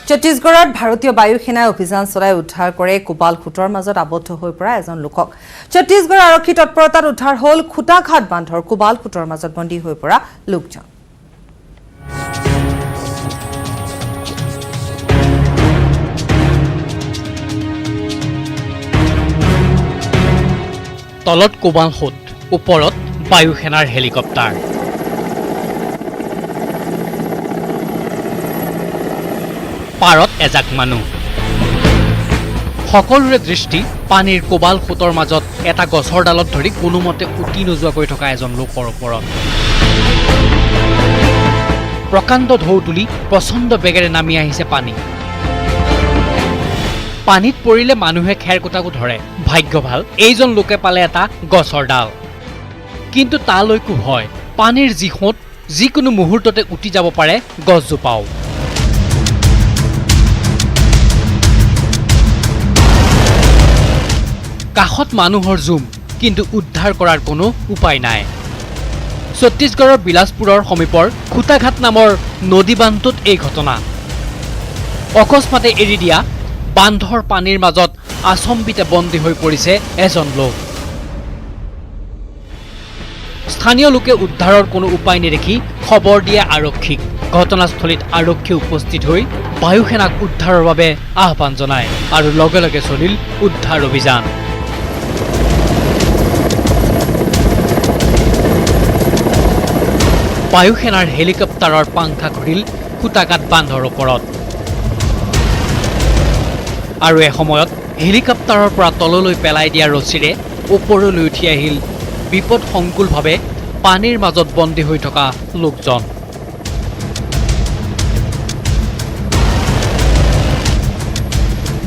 ছত্তীশগড়ত ভাৰতীয় বায়ু সেনাই অভিযান চলাই উদ্ধাৰ কৰে কোবাল খুঁটৰ মাজত আবদ্ধ হৈ পৰা এজন লোকক। ছত্তীশগড় আৰক্ষী তৎপৰতাত উদ্ধাৰ হ'ল খুটাঘাট বান্ধৰ কোবাল খুঁটৰ মাজত বন্দী হৈ পৰা লোকজন। তলত কোবাল খুঁট, ওপৰত বায়ু সেনাৰ হেলিকপ্টাৰ। পাৰত এজাক মানুহ। সকলোৰে দৃষ্টি পানীৰ কোবাল খুঁটৰ মাজত এটা গছৰ ডালত ধৰি কোনোমতে উটি নোযোৱাকৈ থকা এজন লোকৰ ওপৰত। প্ৰকাণ্ড ঢৌ তুলি প্ৰচণ্ড বেগেৰে নামি আহিছে পানী। পানীত পৰিলে মানুহে খেৰকুটাকো ধৰে। ভাগ্য ভাল, এইজন লোকে পালে এটা গছৰ ডাল। কিন্তু তালৈকো ভয়, পানীৰ যি সোঁত যিকোনো মুহূৰ্ততে উটি যাব পাৰে গছজোপাও। কাষত মানুহৰ জুম, কিন্তু উদ্ধাৰ কৰাৰ কোনো উপায় নাই। ছত্তীশগড়ৰ বিলাসপুৰৰ সমীপৰ খুটাঘাট নামৰ নদী বান্ধটোত এই ঘটনা। অকস্মাতে এৰি দিয়া বান্ধৰ পানীৰ মাজত আচম্বিতে বন্দী হৈ পৰিছে এজন লোক। স্থানীয় লোকে উদ্ধাৰৰ কোনো উপায় নেদেখি খবৰ দিয়ে আৰক্ষীক। ঘটনাস্থলীত আৰক্ষী উপস্থিত হৈ বায়ু সেনাক উদ্ধাৰৰ বাবে আহ্বান জনায় আৰু লগে লগে চলিল উদ্ধাৰ অভিযান। বায়ু সেনাৰ হেলিকপ্টাৰৰ পাংখা ঘূৰিল খুটাঘাট বান্ধৰ ওপৰত আৰু এসময়ত হেলিকপ্টাৰৰ পৰা তললৈ পেলাই দিয়া ৰছীৰে ওপৰলৈ উঠি আহিল বিপদসংকুলভাৱে পানীৰ মাজত বন্দী হৈ থকা লোকজন।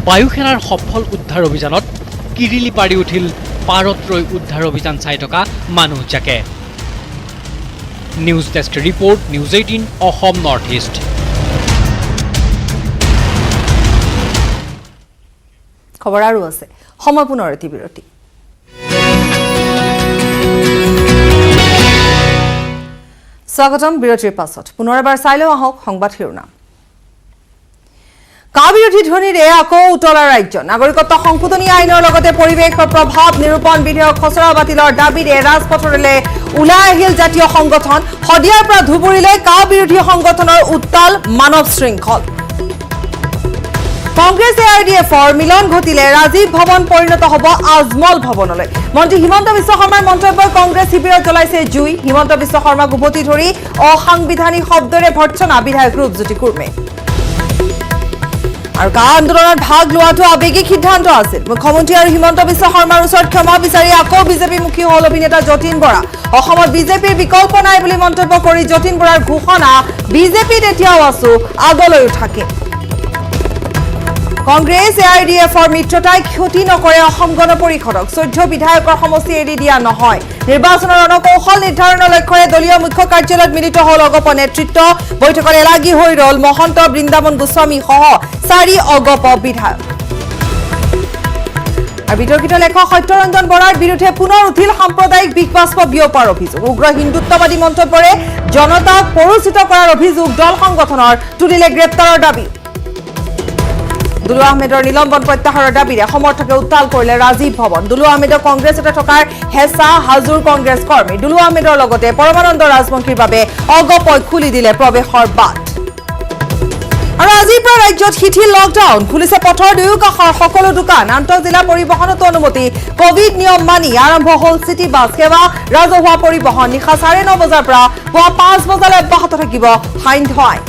বায়ুসেনাৰ সফল উদ্ধাৰ অভিযানত কিৰিলি পাৰি উঠিল পাৰত ৰৈ উদ্ধাৰ অভিযান চাই থকা মানুহজাকে news desk report news 18 Assam north east খবৰ আৰু আছে সময় পুনৰ এটি বিৰতি স্বাগতম বিৰতিৰ পাছত পুনৰ এবাৰ চাই লওঁ আহক সংবাদ শিৰোনাম কা বিৰোধী ধ্বনিৰে আকৌ উতলা ৰাজ্য নাগৰিকত্ব সংশোধনী আইনৰ লগতে পৰিৱেশৰ প্ৰভাৱ নিৰূপণ বিধেয়ক খচৰা বাতিলৰ দাবীৰে ৰাজপথলৈ ওলাই আহিল জাতীয় সংগঠন সদিয়াৰ পৰা ধুবুৰীলৈ কা বিৰোধী সংগঠনৰ উত্তাল মানৱ শৃংখল কংগ্ৰেছ এআইডিএফৰ মিলন ঘটিলে ৰাজীৱ ভৱন পৰিণত হ'ব আজমল ভৱনলৈ মন্ত্ৰী হিমন্ত বিশ্ব শৰ্মাৰ মন্তব্যই কংগ্ৰেছ শিবিৰত জ্বলাইছে জুই হিমন্ত বিশ্ব শৰ্মাক উভতি ধৰি অসাংবিধানিক শব্দৰে ভৰ্ৎসনা বিধায়ক ৰূপজ্যোতি কুৰ্মে আৰু কা আন্দোলনত ভাগ লোৱাটো আৱেগিক সিদ্ধান্ত আছিল মুখ্যমন্ত্ৰী আৰু হিমন্ত বিশ্ব শৰ্মাৰ ওচৰত ক্ষমা বিচাৰি আকৌ বিজেপিমুখী হ'ল অভিনেতা যতীন বৰা অসমত বিজেপিৰ বিকল্প নাই বুলি মন্তব্য কৰি যতীন বৰাৰ ঘোষণা বিজেপিত এতিয়াও আছো আগলৈও থাকে কংগ্ৰেছ এআইডিএফৰ মিত্ৰতাই ক্ষতি নকৰে অসম গণ পৰিষদক 14 বিধায়কৰ সমষ্টি এৰি দিয়া নহয় নিৰ্বাচনৰ ৰণকৌশল নিৰ্ধাৰণৰ লক্ষ্যৰে দলীয় মুখ্য কাৰ্যালয়ত মিলিত হ'ল অগপ নেতৃত্ব বৈঠকত এলাগী হৈ ৰল মহন্ত বৃন্দাবন গোস্বামী সহ 4 অগপ বিধায়ক আৰু বিতৰ্কিত লেখক সত্যৰঞ্জন বৰাৰ বিৰুদ্ধে পুনৰ উঠিল সাম্প্ৰদায়িক বিবাস্প বিয়পাৰ অভিযোগ উগ্ৰ হিন্দুত্ববাদী মন্তব্যৰে জনতাক পৰুচিত কৰাৰ অভিযোগ দল সংগঠনৰ তুলিলে গ্ৰেপ্তাৰৰ দাবী দুলু আহমেদৰ নিলম্বন প্ৰত্যাহাৰৰ দাবীৰে সমৰ্থকে উত্তাল কৰিলে ৰাজীৱ ভৱন দুলু আহমেদক কংগ্ৰেছতে থকাৰ হেঁচা হাজোৰ কংগ্ৰেছ কৰ্মী দুলু আহমেদৰ লগতে পৰমানন্দ ৰাজবংশীৰ বাবে অগপই খুলি দিলে প্ৰৱেশৰ বাট আৰু আজিৰ পৰা ৰাজ্যত শিথিল লকডাউন খুলিছে পথৰ দুয়ো কাষৰ সকলো দোকান আন্তঃজিলা পৰিবহণতো অনুমতি কোভিড নিয়ম মানি আৰম্ভ হ'ল চিটি বাছ সেৱা ৰাজহুৱা পৰিবহণ নিশা 9:30 বজাৰ পৰা পুৱা 5 বজালৈ অব্যাহত থাকিব ঠাইন ঠাইন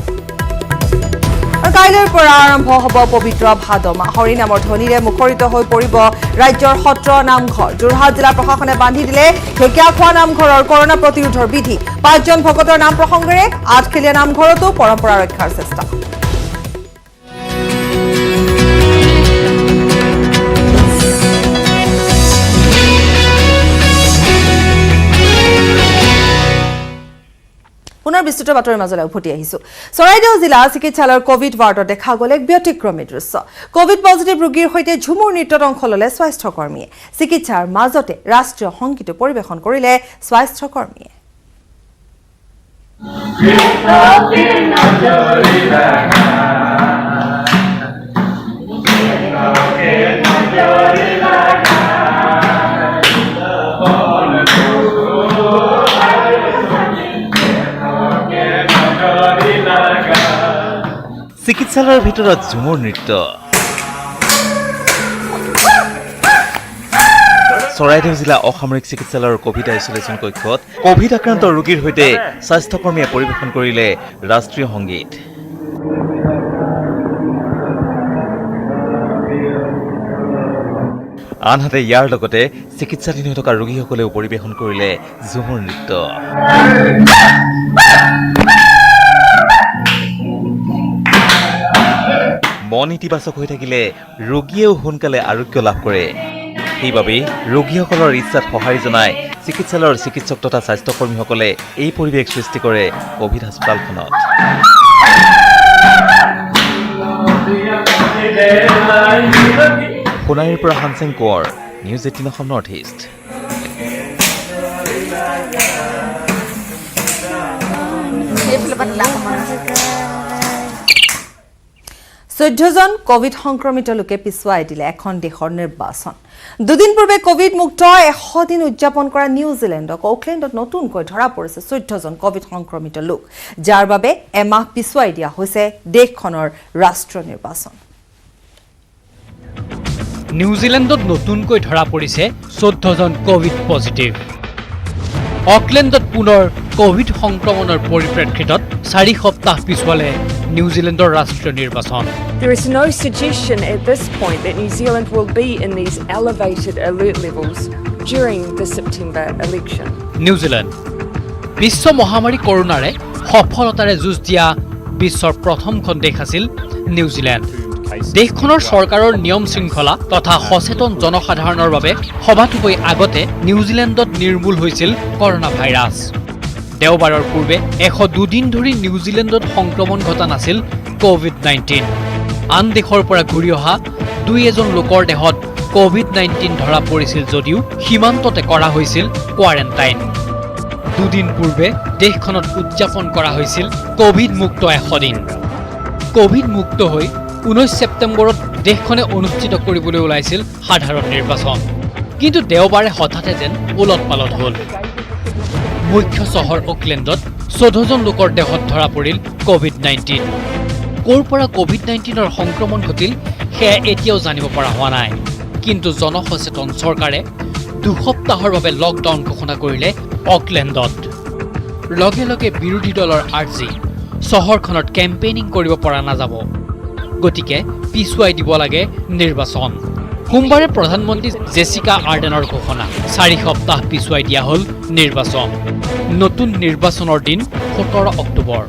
কাইলৈৰ পৰা আৰম্ভ হ'ব পবিত্ৰ ভাদ মাহ হৰি নামৰ ধ্বনিৰে মুখৰিত হৈ পৰিব ৰাজ্যৰ সত্ৰ নামঘৰ যোৰহাট জিলা প্ৰশাসনে বান্ধি দিলে ঢেকীয়াখোৱা নামঘৰৰ কৰোনা প্ৰতিৰোধৰ বিধি 5 জন ভকতৰ নাম প্ৰসংগেৰে আঠখেলীয়া নামঘৰতো পৰম্পৰা ৰক্ষাৰ চেষ্টা পুনৰ বিস্তৃত বাতৰিৰ মাজলৈ উভতি আহিছো চৰাইদেউ জিলা চিকিৎসালয়ৰ কোভিড ৱাৰ্ডত দেখা গ'ল এক ব্যতিক্ৰমী দৃশ্য কোভিড পজিটিভ ৰোগীৰ সৈতে ঝুমুৰ নৃত্যত অংশ ল'লে স্বাস্থ্যকৰ্মীয়ে চিকিৎসাৰ মাজতে ৰাষ্ট্ৰীয় সংগীত পৰিৱেশন কৰিলে স্বাস্থ্যকৰ্মীয়ে চিকিৎসালয়ৰ ভিতৰত ঝুমুৰ নৃত্য চৰাইদেউ জিলা অসামৰিক চিকিৎসালয়ৰ কোভিড আইচলেশ্যন কক্ষত কোভিড আক্ৰান্ত ৰোগীৰ সৈতে স্বাস্থ্যকৰ্মীয়ে পৰিৱেশন কৰিলে ৰাষ্ট্ৰীয় সংগীত আনহাতে ইয়াৰ লগতে চিকিৎসাধীন হৈ থকা ৰোগীসকলেও পৰিৱেশন কৰিলে ঝুমুৰ নৃত্য মন ইতিবাচক হৈ থাকিলে ৰোগীয়েও সোনকালে আৰোগ্য লাভ কৰে সেইবাবে ৰোগীসকলৰ ইচ্ছাত সঁহাৰি জনাই চিকিৎসালয়ৰ চিকিৎসক তথা স্বাস্থ্যকৰ্মীসকলে এই পৰিৱেশ সৃষ্টি কৰে কোভিড হাস্পতালখনত সোণাৰীৰ পৰা Hanseng Konwar news 18 Assam north east 14 জন কোভিড সংক্ৰমিত লোকে পিছুৱাই দিলে এখন দেশৰ নিৰ্বাচন দুদিন পূৰ্বে কোভিড মুক্ত 100 দিন উদযাপন কৰা নিউজিলেণ্ডক অকলেণ্ডত নতুনকৈ ধৰা পৰিছে 14 জন কোভিড সংক্ৰমিত লোক যাৰ বাবে এমাহ পিছুৱাই দিয়া হৈছে দেশখনৰ ৰাষ্ট্ৰীয় নিৰ্বাচন নিউজিলেণ্ডত নতুনকৈ ধৰা পৰিছে 14 জন কোভিড পজিটিভ অকলেণ্ডত পুনৰ কোভিড সংক্ৰমণৰ পৰিপ্ৰেক্ষিতত 4 সপ্তাহ পিছুৱালে নিউজিলেণ্ডৰ ৰাষ্ট্ৰীয় নিৰ্বাচন There is no suggestion at this point that New Zealand will be in these elevated alert levels during the September election. New Zealand বিশ্ব মহামাৰী কৰোনাৰে সফলতাৰে যুঁজ দিয়া বিশ্বৰ প্ৰথমখন দেশ আছিল নিউজিলেণ্ড দেশখনৰ চৰকাৰৰ নিয়ম শৃংখলা তথা সচেতন জনসাধাৰণৰ বাবে সবাতোকৈ আগতে নিউজিলেণ্ডত নিৰ্মূল হৈছিল কৰোনা ভাইৰাছ। দেওবাৰৰ পূৰ্বে 102 দিন ধৰি নিউজিলেণ্ডত সংক্ৰমণ ঘটা নাছিল কোভিড-19। আন দেশৰ পৰা ঘূৰি অহা 2-এজন লোকৰ দেহত কোভিড-19 ধৰা পৰিছিল যদিও সীমান্ততে কৰা হৈছিল কোৱাৰেণ্টাইন। 2 দিন পূৰ্বে দেশখনত উদযাপন কৰা হৈছিল কোভিড মুক্ত 100 দিন। কোভিড মুক্ত হৈ 19 ছেপ্টেম্বৰত দেশখনে অনুষ্ঠিত কৰিবলৈ ওলাইছিল সাধাৰণ নিৰ্বাচন। কিন্তু দেওবাৰে হঠাতে যেন ওলট পালট হ'ল। মুখ্য চহৰ অকলেণ্ডত 14জন লোকৰ দেহত ধৰা পৰিল কোভিড-19। ক'ৰ পৰা কোভিড-19ৰ সংক্ৰমণ ঘটিল সেয়া এতিয়াও জানিব পৰা হোৱা নাই। কিন্তু জনসচেতন চৰকাৰে 2 সপ্তাহৰ বাবে লকডাউন ঘোষণা কৰিলে অকলেণ্ডত। লগে লগে বিৰোধী দলৰ আৰ্জি চহৰখনত কেম্পেইনিং কৰিব পৰা নাযাব, গতিকে পিছুৱাই দিব লাগে নিৰ্বাচন। সোমবাৰে প্ৰধানমন্ত্ৰী জেছিকা আৰ্ডেনৰ ঘোষণা, 4 সপ্তাহ পিছুৱাই দিয়া হ'ল নিৰ্বাচন। নতুন নিৰ্বাচনৰ দিন 17 অক্টোবৰ।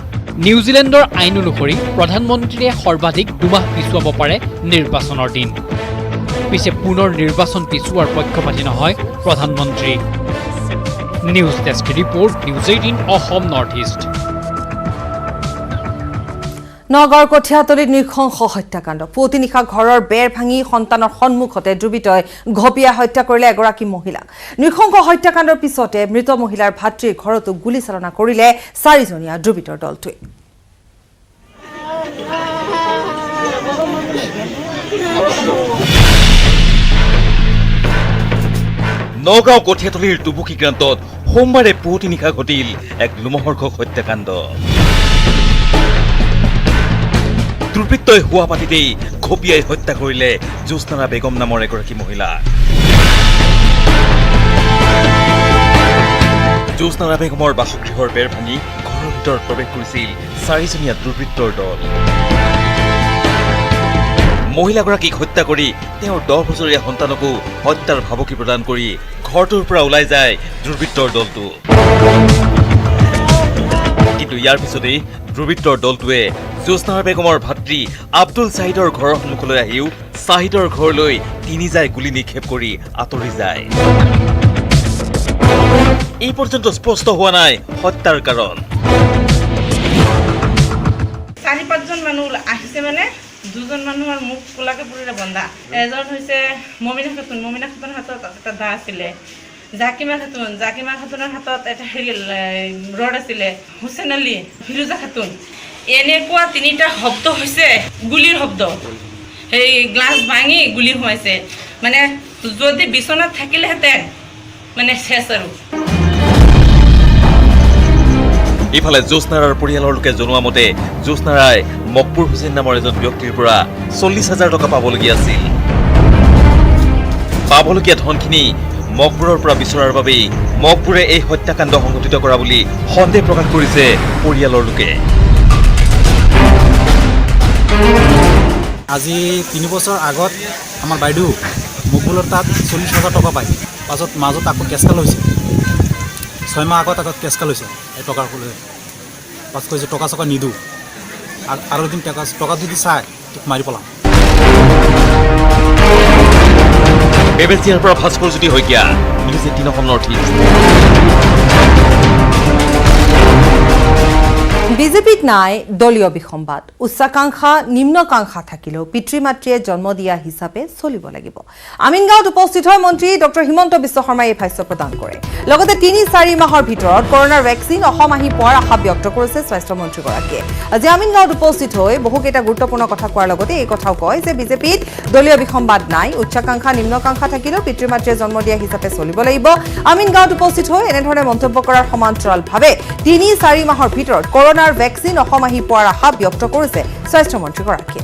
নিউজিলেণ্ডৰ আইন অনুসৰি প্ৰধানমন্ত্ৰীয়ে সৰ্বাধিক 2 মাহ পিছুৱাব পাৰে নিৰ্বাচনৰ দিন। পিছে পুনৰ নিৰ্বাচন পিছুৱাৰ পক্ষপাতী নহয় প্ৰধানমন্ত্ৰী। News desk report, news 18 Assam north east. নগৰ কঠীয়াতলীত নৃশংস হত্যাকাণ্ড। পুৱতি নিশা ঘৰৰ বেৰ ভাঙি সন্তানৰ সন্মুখতে দুৰ্বৃত্তই ঘপিয়াই হত্যা কৰিলে এগৰাকী মহিলাক। নৃশংস হত্যাকাণ্ডৰ পিছতে মৃত মহিলাৰ ভাতৃৰ ঘৰতো গুলীচালনা কৰিলে 4জনীয়া দুৰ্বৃত্তৰ দলটোৱে। নগাঁও কঠীয়াতলীৰ টুবুকী ক্ৰান্তত সোমবাৰে পুৱতি নিশা ঘটিল এক লোমহৰ্ষক হত্যাকাণ্ড। দুৰ্বৃত্তই হোৱা পাতিতেই ঘপিয়াই হত্যা কৰিলে জ্যোৎস্না বেগম নামৰ এগৰাকী মহিলা। জ্যোৎস্না বেগমৰ বাসগৃহৰ বেৰ ভাঙি ঘৰৰ ভিতৰত প্ৰৱেশ কৰিছিল 4জনীয়া দুৰ্বৃত্তৰ দল। মহিলাগৰাকীক হত্যা কৰি তেওঁৰ 10 বছৰীয়া সন্তানকো হত্যাৰ ভাবুকি প্ৰদান কৰি ঘৰটোৰ পৰা ওলাই যায় দুৰ্বৃত্তৰ দলটো। কিন্তু ইয়াৰ পিছতেই দুৰ্বৃত্তৰ দলটোৱে জ্যোৎস্না বেগমৰ ভাতৃ আব্দুল ছাহিদৰ ঘৰৰ সন্মুখলৈ আহিও ছাহিদৰ ঘৰলৈ 3 জাই গুলী নিক্ষেপ কৰি আঁতৰি যায়। এই পৰ্যন্ত স্পষ্ট হোৱা নাই হত্যাৰ কাৰণ। 4-5জন মানুহ আহিছে, মানে 2জন মানুহৰ মুখ কোলাকে পুৰিলে বন্ধা। এজন হৈছে মমিনা খাতুনৰ হাতত এটা দা আছিলে। জাকিমা খাতুনৰ হাতত এটা ৰড আছিলে। হুছেইন আলী, ফিৰোজা খাতুন। এনেকুৱা 3টা শব্দ হৈছে গুলিৰ শব্দ। সেই গ্লাছ ভাঙি গুলি সোমাইছে, মানে যদি বিচনাত থাকিলেহেঁতেন মানে শেষ আৰু। ইফালে জ্যোৎস্নাৰাৰ পৰিয়ালৰ লোকে জনোৱা মতে জ্যোৎস্নাৰাই মকবুৰ হুছেইন নামৰ এজন ব্যক্তিৰ পৰা 40,000 টকা পাবলগীয়া আছিল। পাবলগীয়া ধনখিনি মকবুৰৰ পৰা বিচৰাৰ বাবেই মকবুৰে এই হত্যাকাণ্ড সংঘটিত কৰা বুলি সন্দেহ প্ৰকাশ কৰিছে পৰিয়ালৰ লোকে। আজি 3 বছৰ আগত আমাৰ বাইদেউ মকবুলৰ তাত 40,000 টকা পায়। পাছত মাজত আকৌ কেছকাল হৈছে, 6 মাহ আগত কেছকাল হৈছে এই টকাৰ লৈ। পাছত কৈছে টকা চকা নিদিওঁ, আৰু এদিন টকা যদি চাই তোক মাৰি পেলাম। বেবেচিয়াৰ পৰা Bhaskar Jyoti Saikia, news 18 Assam north east. বিজেপিত নাই দলীয় বিসম্বাদ। উচ্চাকাংক্ষা নিম্নকাংক্ষা থাকিলেও পিতৃ মাতৃয়ে জন্ম দিয়া হিচাপে চলিব লাগিব। আমিনগাঁৱত উপস্থিত হৈ মন্ত্ৰী ডক্টৰ হিমন্ত বিশ্ব শৰ্মাই এই ভাষ্য প্ৰদান কৰে। লগতে 3-4 মাহৰ ভিতৰত কৰোনাৰ ভেকচিন অসম আহি পোৱাৰ আশা ব্যক্ত কৰিছে স্বাস্থ্যমন্ত্ৰীগৰাকীয়ে। আজি আমিনগাঁৱত উপস্থিত হৈ বহুকেইটা গুৰুত্বপূৰ্ণ কথা কোৱাৰ লগতে এই কথাও কয় যে বিজেপিত দলীয় বিসম্বাদ নাই। উচ্চাকাংক্ষা নিম্নকাংক্ষা থাকিলেও পিতৃ মাতৃয়ে জন্ম দিয়া হিচাপে চলিব লাগিব। আমিনগাঁৱত উপস্থিত হৈ এনেধৰণে মন্তব্য কৰাৰ সমান্তৰালভাৱে 3-4 মাহৰ ভিতৰত কৰোনাৰ ভেকচিন অসম আহি পোৱাৰ আশা ব্যক্ত কৰিছে স্বাস্থ্যমন্ত্ৰীগৰাকীয়ে।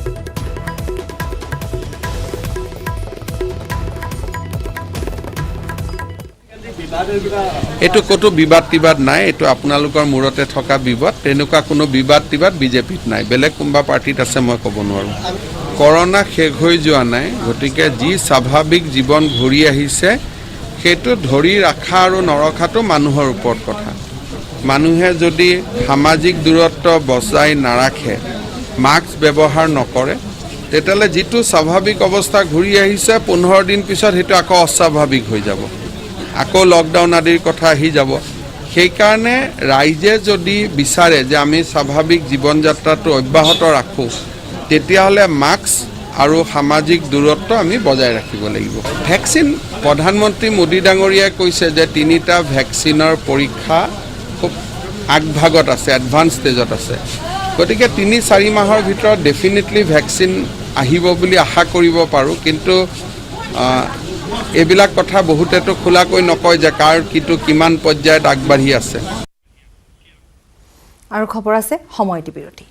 এইটো ক'তো বিবাদ নাই, এইটো আপোনালোকৰ মূৰতে থকা বিবাদ। তেনেকুৱা কোনো বিবাদ বিজেপিত নাই, বেলেগ কোনোবা পাৰ্টিত আছে মই ক'ব নোৱাৰোঁ। কৰোনা শেষ হৈ যোৱা নাই, গতিকে যি স্বাভাৱিক জীৱন ঘূৰি আহিছে সেইটো ধৰি ৰখা আৰু নৰখাটো মানুহৰ ওপৰত কথা। মানুহে যদি সামাজিক দূৰত্ব বজাই নাৰাখে, মাস্ক ব্যৱহাৰ নকৰে, তেতিয়াহ'লে যিটো স্বাভাৱিক অৱস্থা ঘূৰি আহিছে 15 দিন পিছত সেইটো আকৌ অস্বাভাৱিক হৈ যাব, আকৌ লকডাউন আদিৰ কথা আহি যাব। সেইকাৰণে ৰাইজে যদি বিচাৰে যে আমি স্বাভাৱিক জীৱন যাত্ৰাটো অব্যাহত ৰাখোঁ, তেতিয়াহ'লে মাস্ক আৰু সামাজিক দূৰত্ব আমি বজাই ৰাখিব লাগিব। ভেকচিন প্ৰধানমন্ত্ৰী মোদী ডাঙৰীয়াই কৈছে যে 3টা ভেকচিনৰ পৰীক্ষা খুব আগভাগত আছে, এডভান্স ষ্টেজত আছে। গতিকে 3-4 মাহৰ ভিতৰত ডেফিনেটলি ভেকচিন আহিব বুলি আশা কৰিব পাৰোঁ, কিন্তু এইবিলাক কথা বহুতেতো খোলাকৈ নকয় যে কাৰ কিটো কিমান পৰ্যায়ত আগবাঢ়ি আছে। আৰু খবৰ আছে সময়টি বিৰতি।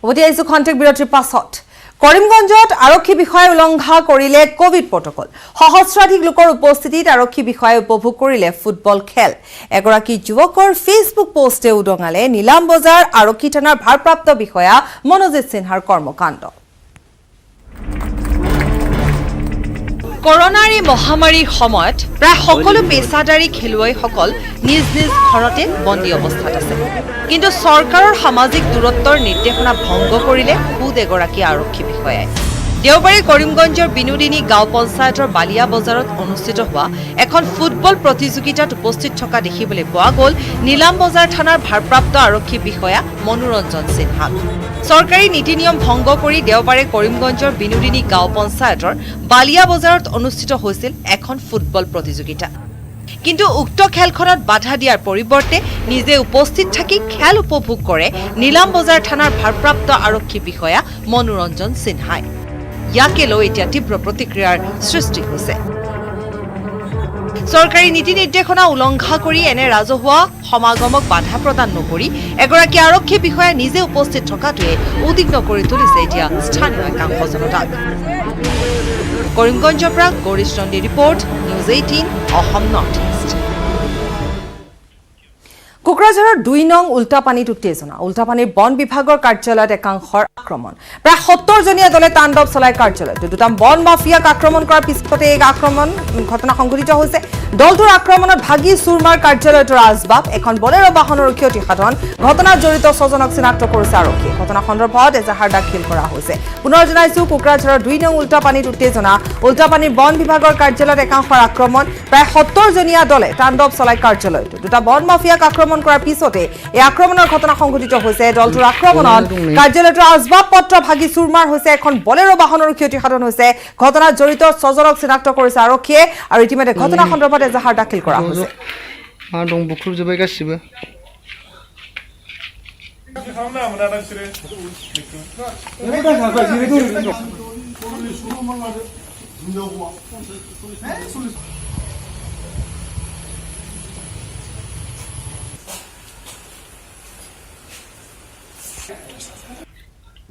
উভতি আহিছো খন্তেক বিৰতিৰ পাছত। কৰিমগঞ্জত আৰক্ষী বিষয়াই উলংঘা কৰিলে কোভিড প্ৰটকল। সহস্ৰাধিক লোকৰ উপস্থিতিত আৰক্ষী বিষয়াই উপভোগ কৰিলে ফুটবল খেল। এগৰাকী যুৱকৰ ফেচবুক পোষ্টে উদঙালে নীলাম বজাৰ আৰক্ষী থানাৰ ভাৰপ্ৰাপ্ত বিষয়া মনোজিত সিনহাৰ কৰ্মকাণ্ড। কৰোনাৰ এই মহামাৰীৰ সময়ত প্ৰায় সকলো পেছাদাৰী খেলুৱৈসকল নিজ নিজ ঘৰতে বন্দী অৱস্থাত আছে, কিন্তু চৰকাৰৰ সামাজিক দূৰত্বৰ নিৰ্দেশনা ভংগ কৰিলে খুদ এগৰাকী আৰক্ষী বিষয়াই। দেওবাৰে কৰিমগঞ্জৰ বিনোদিনী গাঁও পঞ্চায়তৰ বালিয়া বজাৰত অনুষ্ঠিত হোৱা এখন ফুটবল প্ৰতিযোগিতাত উপস্থিত থকা দেখিবলৈ পোৱা গ'ল নীলাম বজাৰ থানাৰ ভাৰপ্ৰাপ্ত আৰক্ষী বিষয়া মনোৰঞ্জন সিনহাক। চৰকাৰী নীতি নিয়ম ভংগ কৰি দেওবাৰে কৰিমগঞ্জৰ বিনোদিনী গাঁও পঞ্চায়তৰ বালিয়া বজাৰত অনুষ্ঠিত হৈছিল এখন ফুটবল প্ৰতিযোগিতা। কিন্তু উক্ত খেলখনত বাধা দিয়াৰ পৰিৱৰ্তে নিজে উপস্থিত থাকি খেল উপভোগ কৰে নীলাম বজাৰ থানাৰ ভাৰপ্ৰাপ্ত আৰক্ষী বিষয়া মনোৰঞ্জন সিনহাই। ইয়াকে লৈ এতিয়া তীব্ৰ প্ৰতিক্ৰিয়াৰ সৃষ্টি হৈছে। চৰকাৰী নীতি নিৰ্দেশনা উলংঘা কৰি এনে ৰাজহুৱা সমাগমক বাধা প্ৰদান নকৰি এগৰাকী আৰক্ষী বিষয়া নিজে উপস্থিত থকাটোৱে উদ্বিগ্ন কৰি তুলিছে এতিয়া স্থানীয় একাংশ জনতাক। কৰিমগঞ্জৰ পৰা Gourish Nandi report, news 18 Assam north east. কোকৰাঝাৰৰ 2 নং উল্টাপানীত উত্তেজনা। উল্টাপানীৰ বন বিভাগৰ কাৰ্যালয়ত একাংশৰ আক্ৰমণ। প্ৰায় 70জনীয়া দলে তাণ্ডৱ চলাই কাৰ্যালয়ত। দুটা বন মাফিয়াক আক্ৰমণ কৰাৰ পিছতে এই আক্ৰমণ ঘটনা সংঘটিত হৈছে। দলটোৰ আক্ৰমণত ভাগি চুৰমাৰ কাৰ্যালয়টোৰ আচবাব, এখন বলেৰো বাহনৰ ক্ষতি সাধন। ঘটনাত জড়িত 6জনক চিনাক্ত কৰিছে আৰক্ষীয়ে। ঘটনা সন্দৰ্ভত এজাহাৰ দাখিল কৰা হৈছে। পুনৰ জনাইছো, কোকৰাঝাৰৰ 2 নং উল্টাপানীত উত্তেজনা। উল্টাপানীৰ বন বিভাগৰ কাৰ্যালয়ত একাংশৰ আক্ৰমণ। প্ৰায় 70জনীয়া দলে তাণ্ডৱ চলাই কাৰ্যালয়ত। দুটা বন মাফিয়াক আক্ৰমণ কৰাৰ পিছতে এই আক্ৰমণৰ ঘটনা সংঘটিত হৈছে। দলটোৰ আক্ৰমণত কাৰ্যালয়টোৰ আচবাব পত্ৰ ভাগি চুৰমাৰ হৈছে, এখন বলেৰো বাহনৰ ক্ষতি সাধন হৈছে। ঘটনাত জড়িত 6জনক চিনাক্ত কৰিছে আৰক্ষীয়ে আৰু ইতিমধ্যে ঘটনা সন্দৰ্ভত এজাহাৰ দাখিল কৰা হৈছে।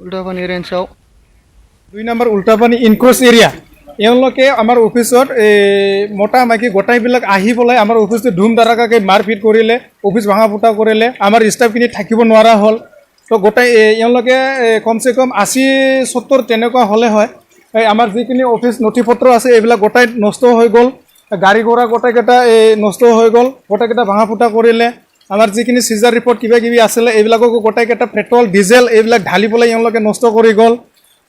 উল্টাপানী ৰেঞ্জৰ 2 নম্বৰ উল্টাপানী ইনক্ৰছ এৰিয়া এওঁলোকে আমাৰ অফিচত মোটা মাইকী গোটাইবিলাক আহি পেলাই আমাৰ অফিচটো ধুম ধাৰাকাকৈ মাৰপিট কৰিলে, অফিচ ভাঙা ফুটা কৰিলে, আমাৰ ষ্টাফখিনি থাকিব নোৱাৰা হ'ল। তো গোটাই এওঁলোকে কমচে কম 80-70 তেনেকুৱা হ'লে হয়। আমাৰ যিখিনি অফিচ নথি পত্ৰ আছে এইবিলাক গোটাই নষ্ট হৈ গ'ল, গাড়ী ঘোঁৰা গোটাইকেইটা নষ্ট হৈ গ'ল, গোটাইকেইটা ভাঙা ফুটা কৰিলে। আমাৰ যিখিনি চিজাৰ ৰিপৰ্ট কিবা কিবি আছিলে এইবিলাককো গোটাইকেইটা পেট্ৰল ডিজেল এইবিলাক ঢালি পেলাই এওঁলোকে নষ্ট কৰি গ'ল।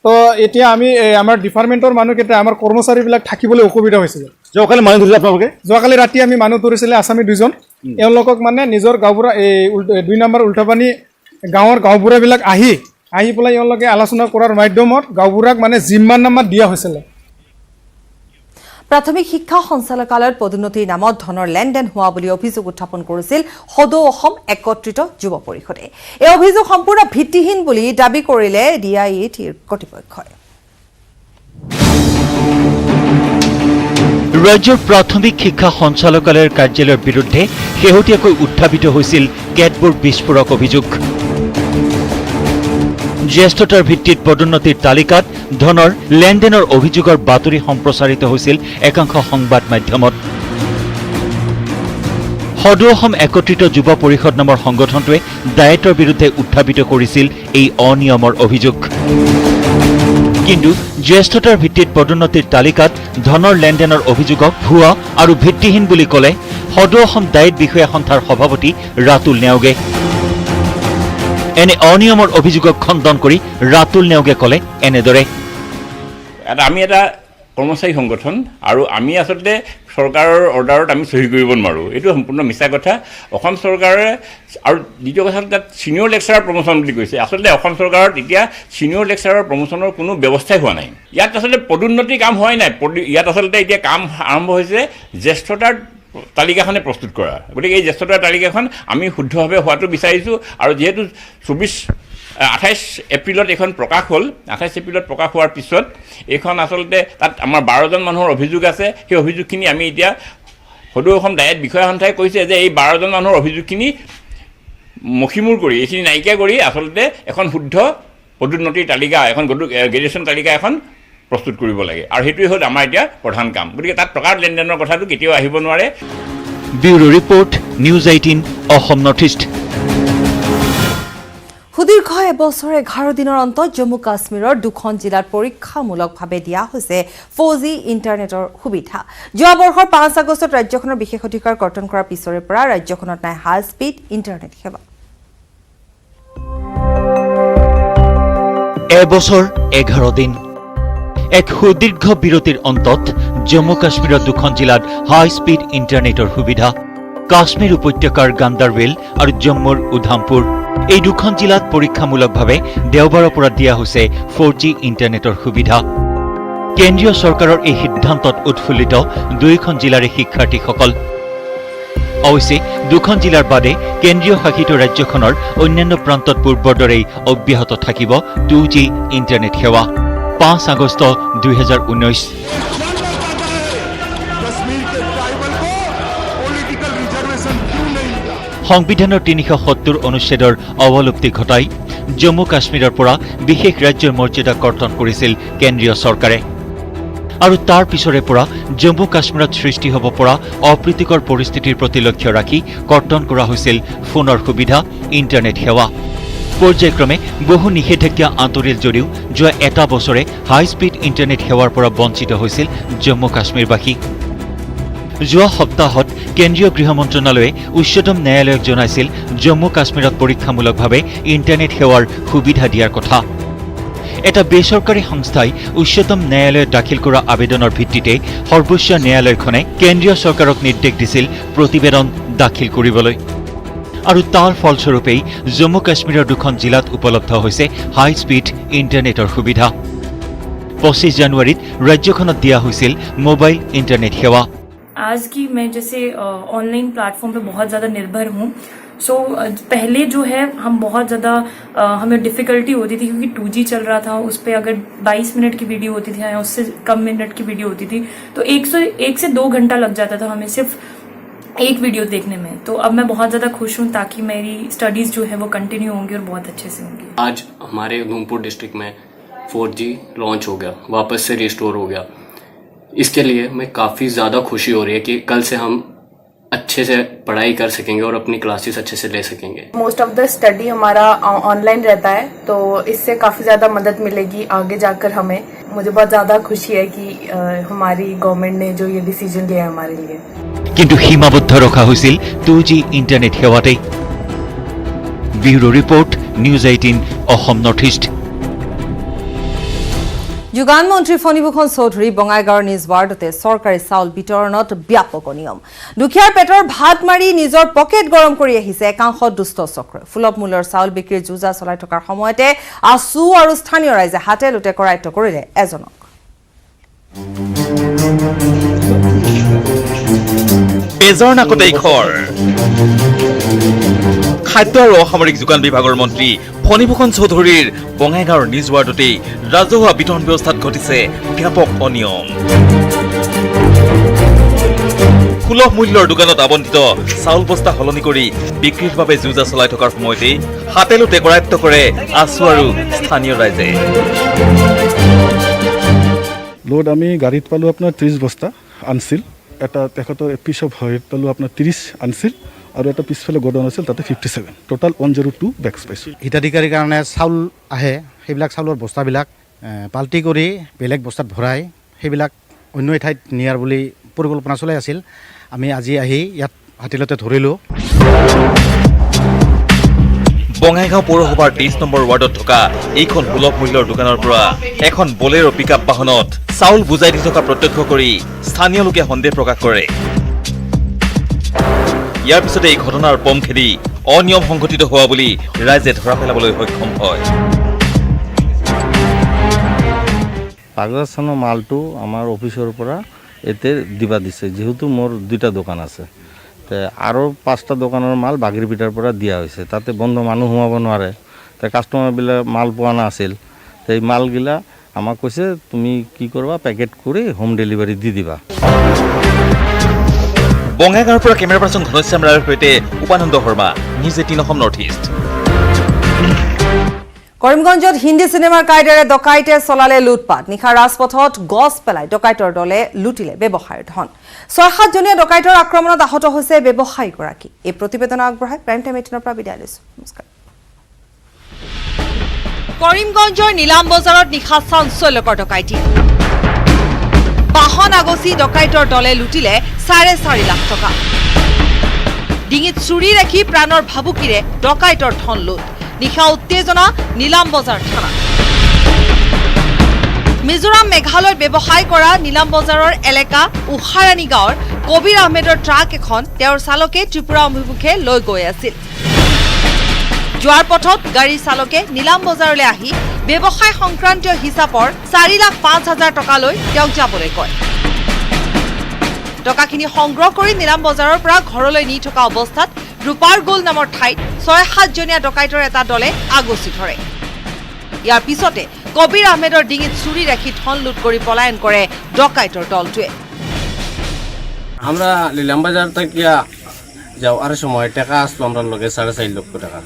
তো এতিয়া আমি আমাৰ ডিপাৰ্টমেণ্টৰ মানুহকেইটা আমাৰ কৰ্মচাৰীবিলাক থাকিবলৈ অসুবিধা হৈছিলে। যোৱাকালি মানুহ ধৰিলে আপোনালোকে? যোৱাকালি ৰাতি আমি মানুহ ধৰিছিলে আছামী 2জন। এওঁলোকক মানে নিজৰ গাঁওবুঢ়া 2 নম্বৰ উল্টাপানী গাঁৱৰ গাঁওবুঢ়াবিলাক আহি পেলাই এওঁলোকে আলোচনা কৰাৰ মাধ্যমত গাঁওবুঢ়াক মানে জিম্মানামা দিয়া হৈছিলে। প্ৰাথমিক শিক্ষা সঞ্চালকালয়ত পদোন্নতিৰ নামত ধনৰ লেনদেন হোৱা বুলি অভিযোগ উত্থাপন কৰিছিল সদৌ অসম একত্ৰিত যুৱ পৰিষদে। এই অভিযোগ সম্পূৰ্ণ ভিত্তিহীন বুলি দাবী কৰিলে DIETৰ কৰ্তৃপক্ষই। ৰাজ্যৰ প্ৰাথমিক শিক্ষা সঞ্চালকালয়ৰ কাৰ্যালয়ৰ বিৰুদ্ধে শেহতীয়াকৈ উত্থাপিত হৈছিল কেতবোৰ বিস্ফোৰক অভিযোগ। জ্যেষ্ঠতাৰ ভিত্তিত পদোন্নতিৰ তালিকাত ধনৰ লেনদেনৰ অভিযোগৰ বাতৰি সম্প্ৰচাৰিত হৈছিল একাংশ সংবাদ মাধ্যমত। সদৌ অসম একত্ৰিত যুৱ পৰিষদ নামৰ সংগঠনটোৱে ডায়েটৰ বিৰুদ্ধে উত্থাপিত কৰিছিল এই অনিয়মৰ অভিযোগ। কিন্তু জ্যেষ্ঠতাৰ ভিত্তিত পদোন্নতিৰ তালিকাত ধনৰ লেনদেনৰ অভিযোগক ভুৱা আৰু ভিত্তিহীন বুলি ক'লে সদৌ অসম দায়িত্ব বিষয়া সন্থাৰ সভাপতি ৰাতুল নেওগে। এনে অনিয়মৰ অভিযোগক খণ্ডন কৰি ৰাতুল নেওগে ক'লে এনেদৰে, আমি এটা কৰ্মচাৰী সংগঠন আৰু আমি আচলতে চৰকাৰৰ অৰ্ডাৰত আমি চহী কৰিব নোৱাৰোঁ, এইটো সম্পূৰ্ণ মিছা কথা। অসম চৰকাৰে আৰু দ্বিতীয় কথা তাত ছিনিয়ৰ লেকচাৰাৰ প্ৰমোশ্যন বুলি কৈছে। আচলতে অসম চৰকাৰত এতিয়া ছিনিয়ৰ লেকচাৰাৰ প্ৰমোশ্যনৰ কোনো ব্যৱস্থাই হোৱা নাই। ইয়াত আচলতে পদোন্নতি কাম হোৱাই নাই। ইয়াত আচলতে এতিয়া কাম আৰম্ভ হৈছে জ্যেষ্ঠতাৰ তালিকাখনে প্ৰস্তুত কৰা। গতিকে এই জ্যেষ্ঠতাৰ তালিকাখন আমি শুদ্ধভাৱে হোৱাটো বিচাৰিছোঁ। আৰু যিহেতু 28 এপ্ৰিলত এইখন প্ৰকাশ হ'ল, 28 এপ্ৰিলত প্ৰকাশ হোৱাৰ পিছত এইখন আচলতে তাত আমাৰ 12জন মানুহৰ অভিযোগ আছে। সেই অভিযোগখিনি আমি এতিয়া সদৌ অসম দায়িত্ব বিষয়া সন্থাই কৈছে যে এই 12জন মানুহৰ অভিযোগখিনি মষিমূৰ কৰি এইখিনি নাইকিয়া কৰি আচলতে এখন শুদ্ধ পদোন্নতিৰ তালিকা, এখন গ্ৰেজুৱেশ্যন তালিকা এখন প্ৰস্তুত কৰিব লাগে। আৰু সেইটোৱে হ'ল আমাৰ এতিয়া প্ৰধান কাম। গতিকে তাত টকাৰ লেনদেনৰ কথাটো কেতিয়াও আহিব নোৱাৰে। Bureau report, news 18 Assam north east. সুদীৰ্ঘ এবছৰ 11 দিনৰ অন্তত জম্মু কাশ্মীৰৰ 2খন জিলাত পৰীক্ষামূলকভাৱে দিয়া হৈছে 4G ইণ্টাৰনেটৰ সুবিধা। যোৱা বৰ্ষৰ 5 আগষ্টত ৰাজ্যখনৰ বিশেষ অধিকাৰ কৰ্তন কৰাৰ পিছৰে পৰা ৰাজ্যখনত নাই হাই স্পীড ইণ্টাৰনেট সেৱা। এবছৰ 11 দিন, এক সুদীৰ্ঘ বিৰতিৰ অন্তত জম্মু কাশ্মীৰৰ 2খন জিলাত হাই স্পীড ইণ্টাৰনেটৰ সুবিধা। কাশ্মীৰ উপত্যকাৰ গান্দাৰবেল আৰু জম্মুৰ উধামপুৰ, এই 2খন জিলাত পৰীক্ষামূলকভাৱে দেওবাৰৰ পৰা দিয়া হৈছে 4G ইণ্টাৰনেটৰ সুবিধা। কেন্দ্ৰীয় চৰকাৰৰ এই সিদ্ধান্তত উৎফুল্লিত 2খন জিলাৰে শিক্ষাৰ্থীসকল। অৱশ্যে 2খন জিলাৰ বাদে কেন্দ্ৰীয় শাসিত ৰাজ্যখনৰ অন্যান্য প্ৰান্তত পূৰ্বৰ দৰেই অব্যাহত থাকিব 2G ইণ্টাৰনেট সেৱা। 5 আগষ্ট 2019। সংবিধানৰ 370 অনুচ্ছেদৰ অৱলুপ্তি ঘটাই জম্মু কাশ্মীৰৰ পৰা বিশেষ ৰাজ্যৰ মৰ্যাদা কৰ্তন কৰিছিল কেন্দ্ৰীয় চৰকাৰে। আৰু তাৰ পিছৰে পৰা জম্মু কাশ্মীৰত সৃষ্টি হ'ব পৰা অপ্ৰীতিকৰ পৰিস্থিতিৰ প্ৰতি লক্ষ্য ৰাখি কৰ্তন কৰা হৈছিল ফোনৰ সুবিধা, ইণ্টাৰনেট সেৱা। পৰ্যায়ক্ৰমে বহু নিষেধাজ্ঞা আঁতৰিল যদিও যোৱা এটা বছৰে হাই স্পীড ইণ্টাৰনেট সেৱাৰ পৰা বঞ্চিত হৈছিল জম্মু কাশ্মীৰবাসী। যোৱা সপ্তাহত কেন্দ্ৰীয় গৃহ মন্ত্ৰণালয়ে উচ্চতম ন্যায়ালয়ক জনাইছিল জম্মু কাশ্মীৰত পৰীক্ষামূলকভাৱে ইণ্টাৰনেট সেৱাৰ সুবিধা দিয়াৰ কথা। এটা বেচৰকাৰী সংস্থাই উচ্চতম ন্যায়ালয়ত দাখিল কৰা আবেদনৰ ভিত্তিতে সৰ্বোচ্চ ন্যায়ালয়খনে কেন্দ্ৰীয় চৰকাৰক নিৰ্দেশ দিছিল প্ৰতিবেদন দাখিল কৰিবলৈ। আৰু তাৰ ফলস্বৰূপেই জম্মু কাশ্মীৰৰ 2খন জিলাত উপলব্ধ হৈছে হাই স্পীড ইণ্টাৰনেটৰ সুবিধা। 25 জানুৱাৰীত ৰাজ্যখনত দিয়া হৈছিল মোবাইল ইণ্টাৰনেট সেৱা। आज की मैं जैसे ऑनलाइन प्लेटफॉर्म पे बहुत ज़्यादा निर्भर हूँ। सो पहले जो है हम बहुत ज़्यादा हमें डिफ़िकल्टी होती थी क्योंकि 2G चल रहा था, उस पर अगर 22 मिनट की वीडियो होती थी या उससे कम मिनट की वीडियो होती थी तो 1 से 2 घंटा लग जाता था हमें सिर्फ एक वीडियो देखने में। तो अब मैं बहुत ज़्यादा खुश हूँ ताकि मेरी स्टडीज़ जो है वो कंटिन्यू होंगी और बहुत अच्छे से होंगी। आज हमारे उधमपुर डिस्ट्रिक्ट में 4G लॉन्च हो गया, वापस से रिस्टोर हो गया। इसके लिए मैं काफ़ी ज़्यादा खुशी हो रही है कि कल से हम अच्छे से पढ़ाई कर सकेंगे और अपनी क्लासेस अच्छे से ले सकेंगे। मोस्ट ऑफ द स्टडी हमारा ऑनलाइन रहता है तो इससे काफ़ी ज़्यादा मदद मिलेगी आगे जाकर हमें। मुझे बहुत ज़्यादा खुशी है कि हमारी गवर्नमेंट ने जो ये डिसीजन लिया है हमारे लिए। কিন্তু সীমাবদ্ধ ৰখা হৈছিল 2G ইণ্টাৰনেট সেৱাতেই। Bureau report, news 18 Assam north east. যোগান মন্ত্ৰী ফণীভূষণ চৌধুৰী বঙাইগাঁৱৰ নিজ ৱাৰ্ডতে চৰকাৰী চাউল বিতৰণত ব্যাপক অনিয়ম। দুখীয়াৰ পেটৰ ভাত মাৰি নিজৰ পকেট গৰম কৰি আহিছে একাংশ দুষ্ট চক্ৰই। সুলভ মূল্যৰ চাউল বিক্ৰীৰ যুঁজা চলাই থকাৰ সময়তে আছু আৰু স্থানীয় ৰাইজে হাতে লোটে কৰায়ত্ব কৰিলে এজনক। বেজৰ নাকতেই খৰ। খাদ্য আৰু অসামৰিক যোগান বিভাগৰ মন্ত্ৰী ফণীভূষণ চৌধুৰীৰ বঙাইগাঁৱৰ নিজ ৱাৰ্ডতেই ৰাজহুৱা বিতৰণ ব্যৱস্থাত ঘটিছে ব্যাপক অনিয়ম। সুলভ মূল্যৰ দোকানত আবণ্টিত চাউল বস্তা সলনি কৰি বিক্ৰীৰ বাবে যুঁজা চলাই থকাৰ সময়তেই হাতে লোটে কৰায়ত্ব কৰে আছু আৰু স্থানীয় ৰাইজে। লোড আমি গাড়ীত পালোঁ আপোনাৰ 30 বস্তা আনছিল, এটা তেখেতৰ পিছ অফ হয়ত পালোঁ আপোনাৰ 30 আনছিল আৰু এটা পিছফালে গডাউন আছিল তাতে 57, টোটাল 102 বেগছ পাইছোঁ। হিতাধিকাৰীৰ কাৰণে চাউল আহে, সেইবিলাক চাউলৰ বস্তাবিলাক পাল্টি কৰি বেলেগ বস্তাত ভৰাই সেইবিলাক অন্য ঠাইত নিয়াৰ বুলি পৰিকল্পনা চলাই আছিল। আমি আজি আহি ইয়াত হাতিলতে ধৰিলোঁ। বঙাইগাঁও পৌৰসভাৰ 23 নম্বৰ ৱাৰ্ডত থকা এইখন সুলভ মূল্যৰ দোকানৰ পৰা এখন বলেৰো পিকআপ বাহনত চাউল বুজাই দি থকা প্ৰত্যক্ষ কৰি স্থানীয় লোকে সন্দেহ প্ৰকাশ কৰে। ইয়াৰ পিছতে এই ঘটনাৰ পম খেদি অনিয়ম সংঘটিত হোৱা বুলি ৰাইজে ধৰা পেলাবলৈ সক্ষম হয়। পাগলাচানৰ মালটো আমাৰ অফিচৰ পৰা এতে দিবা দিছে, যেহেতু মোৰ 2টা দোকান আছে আৰু 5টা দোকানৰ মাল বাগিৰপিটাৰ পৰা দিয়া হৈছে। তাতে বন্ধ মানুহ সোমাব নোৱাৰে, কাষ্টমাৰবিলাক মাল পোৱা নাছিল। এই মালগিলা আমাক কৈছে তুমি কি কৰবা পেকেট কৰি হোম ডেলিভাৰী দি দিবা। বঙাইগাঁৱৰ পৰা কেমেৰা পাৰ্চন ঘনশ্যাম ৰায়ৰ সৈতে Upananda Sharma, news 18 Assam north east. কৰিমগঞ্জত হিন্দী চিনেমাৰ কাইডেৰে ডকাইতে চলালে লুটপাট। নিশা ৰাজপথত গছ পেলাই ডকাইতৰ দলে লুটিলে ব্যৱসায়ৰ ধন। 6-7 জনীয়া ডকাইতৰ আক্ৰমণত আহত হৈছে ব্যৱসায়ীগৰাকী। এই প্ৰতিবেদন আগবঢ়াই প্ৰাইম টাইম 18ৰ পৰা বিদায় লৈছো। নমস্কাৰ। কৰিমগঞ্জৰ নীলাম বজাৰত নিশা চাঞ্চল্যকৰ ডকাইতি। বাহন আগচি ডকাইতৰ দলে লুটিলে 4.5 লাখ টকা। ডিঙিত চুৰি ৰাখি প্ৰাণৰ ভাবুকিৰে ডকাইতৰ ধন লুট। নিশা উত্তেজনা নীলাম বজাৰ থানা। মিজোৰাম মেঘালয়ত ব্যৱসায় কৰা নীলাম বজাৰৰ এলেকা উষাৰাণী গাঁৱৰ কবিৰ আহমেদৰ ট্ৰাক এখন তেওঁৰ চালকে ত্ৰিপুৰা অভিমুখে লৈ গৈ আছিল। যোৱাৰ পথত গাড়ীৰ চালকে নীলাম বজাৰলৈ আহি ব্যৱসায় সংক্ৰান্তীয় হিচাপৰ 4,05,000 টকা লৈ তেওঁক যাবলৈ কয়। টকাখিনি সংগ্ৰহ কৰি নীলাম বজাৰৰ পৰা ঘৰলৈ নি থকা অৱস্থাত ৰূপাৰ গোল নামৰ ঠাইত 6-7 জনীয়া ডকাইতৰ এটা দলে আগচি ধৰে। ইয়াৰ পিছতে কবিৰ আহমেদৰ ডিঙিত চুৰি ৰাখি ধন লুট কৰি পলায়ন কৰে ডকাইতৰ দলটোৱে। আমরা নীলাম বাজার থেকে যাওয়ার সময় টাকা আসলো আমরা লগে 4.5 লক্ষ টাকা।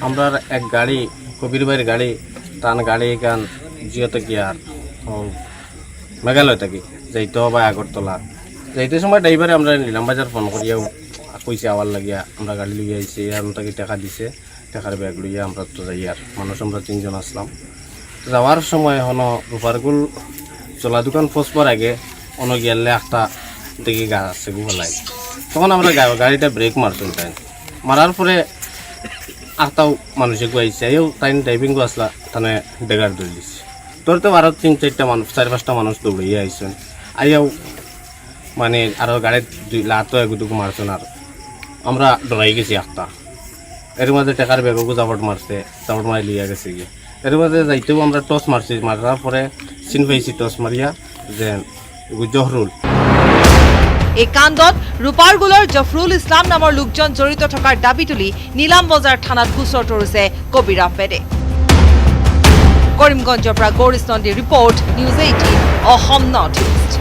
আমরা এক গাড়ি কবির ভাইয়ের গাড়ি টান গাড়ি এখান জিও থেকে আর মেঘালয় থেকে যাইতে হবে আগরতলা। যাইতে সময় ড্রাইভারে আমরা নীলাম বাজার ফোন করিয়া কইছে আওয়ার লাগিয়া আমরা গাড়ি লইয়া আইছি আর তাকে টাকা দিছে। টাকার ব্যাগ লইয়া আমরা তো যাই আর মানুষ আমরা 3 জন আসলাম। যাওয়ার সময় হন রূপারগুল চলা দোকান পৌঁছবার আগে অন্য গেলে একটা দেখি গা আছে গুলাই। তখন আমরা গাড়িটা ব্রেক মারতাম তাই মারার পরে আটটাও মানুষে গুয়াইছে এও তাই ড্রাইভিং আসলা তানে বেগার ধরে দিচ্ছে। ধরতে আরও 3-4টা মানুষ 4-5টা মানুষ দৌড়িয়ে আইসেন। আইয়াও মানে আরও গাড়ির 2 লাখও এগুটুকু মারছেন আর আমরা ডরাই গেছি একটা। এর মাঝে টাকার ব্যাগও জাবট মারছে, জাবট মারি লিয়া গেছে গিয়ে। এর মাঝে যাইতেও আমরা টস মারছি, মারার পরে চিন পাইছি টস মারিয়া যে জহরুল। এই কাণ্ডত ৰূপাৰগুলৰ জফৰুল ইছলাম নামৰ লোকজন জড়িত থকাৰ দাবী তুলি নীলাম বজাৰ থানাত গোচৰ তৰিছে কবিৰ আহমেদে। কৰিমগঞ্জৰ পৰা গৌৰীশ নন্দীৰ report, news 18 Assam north east.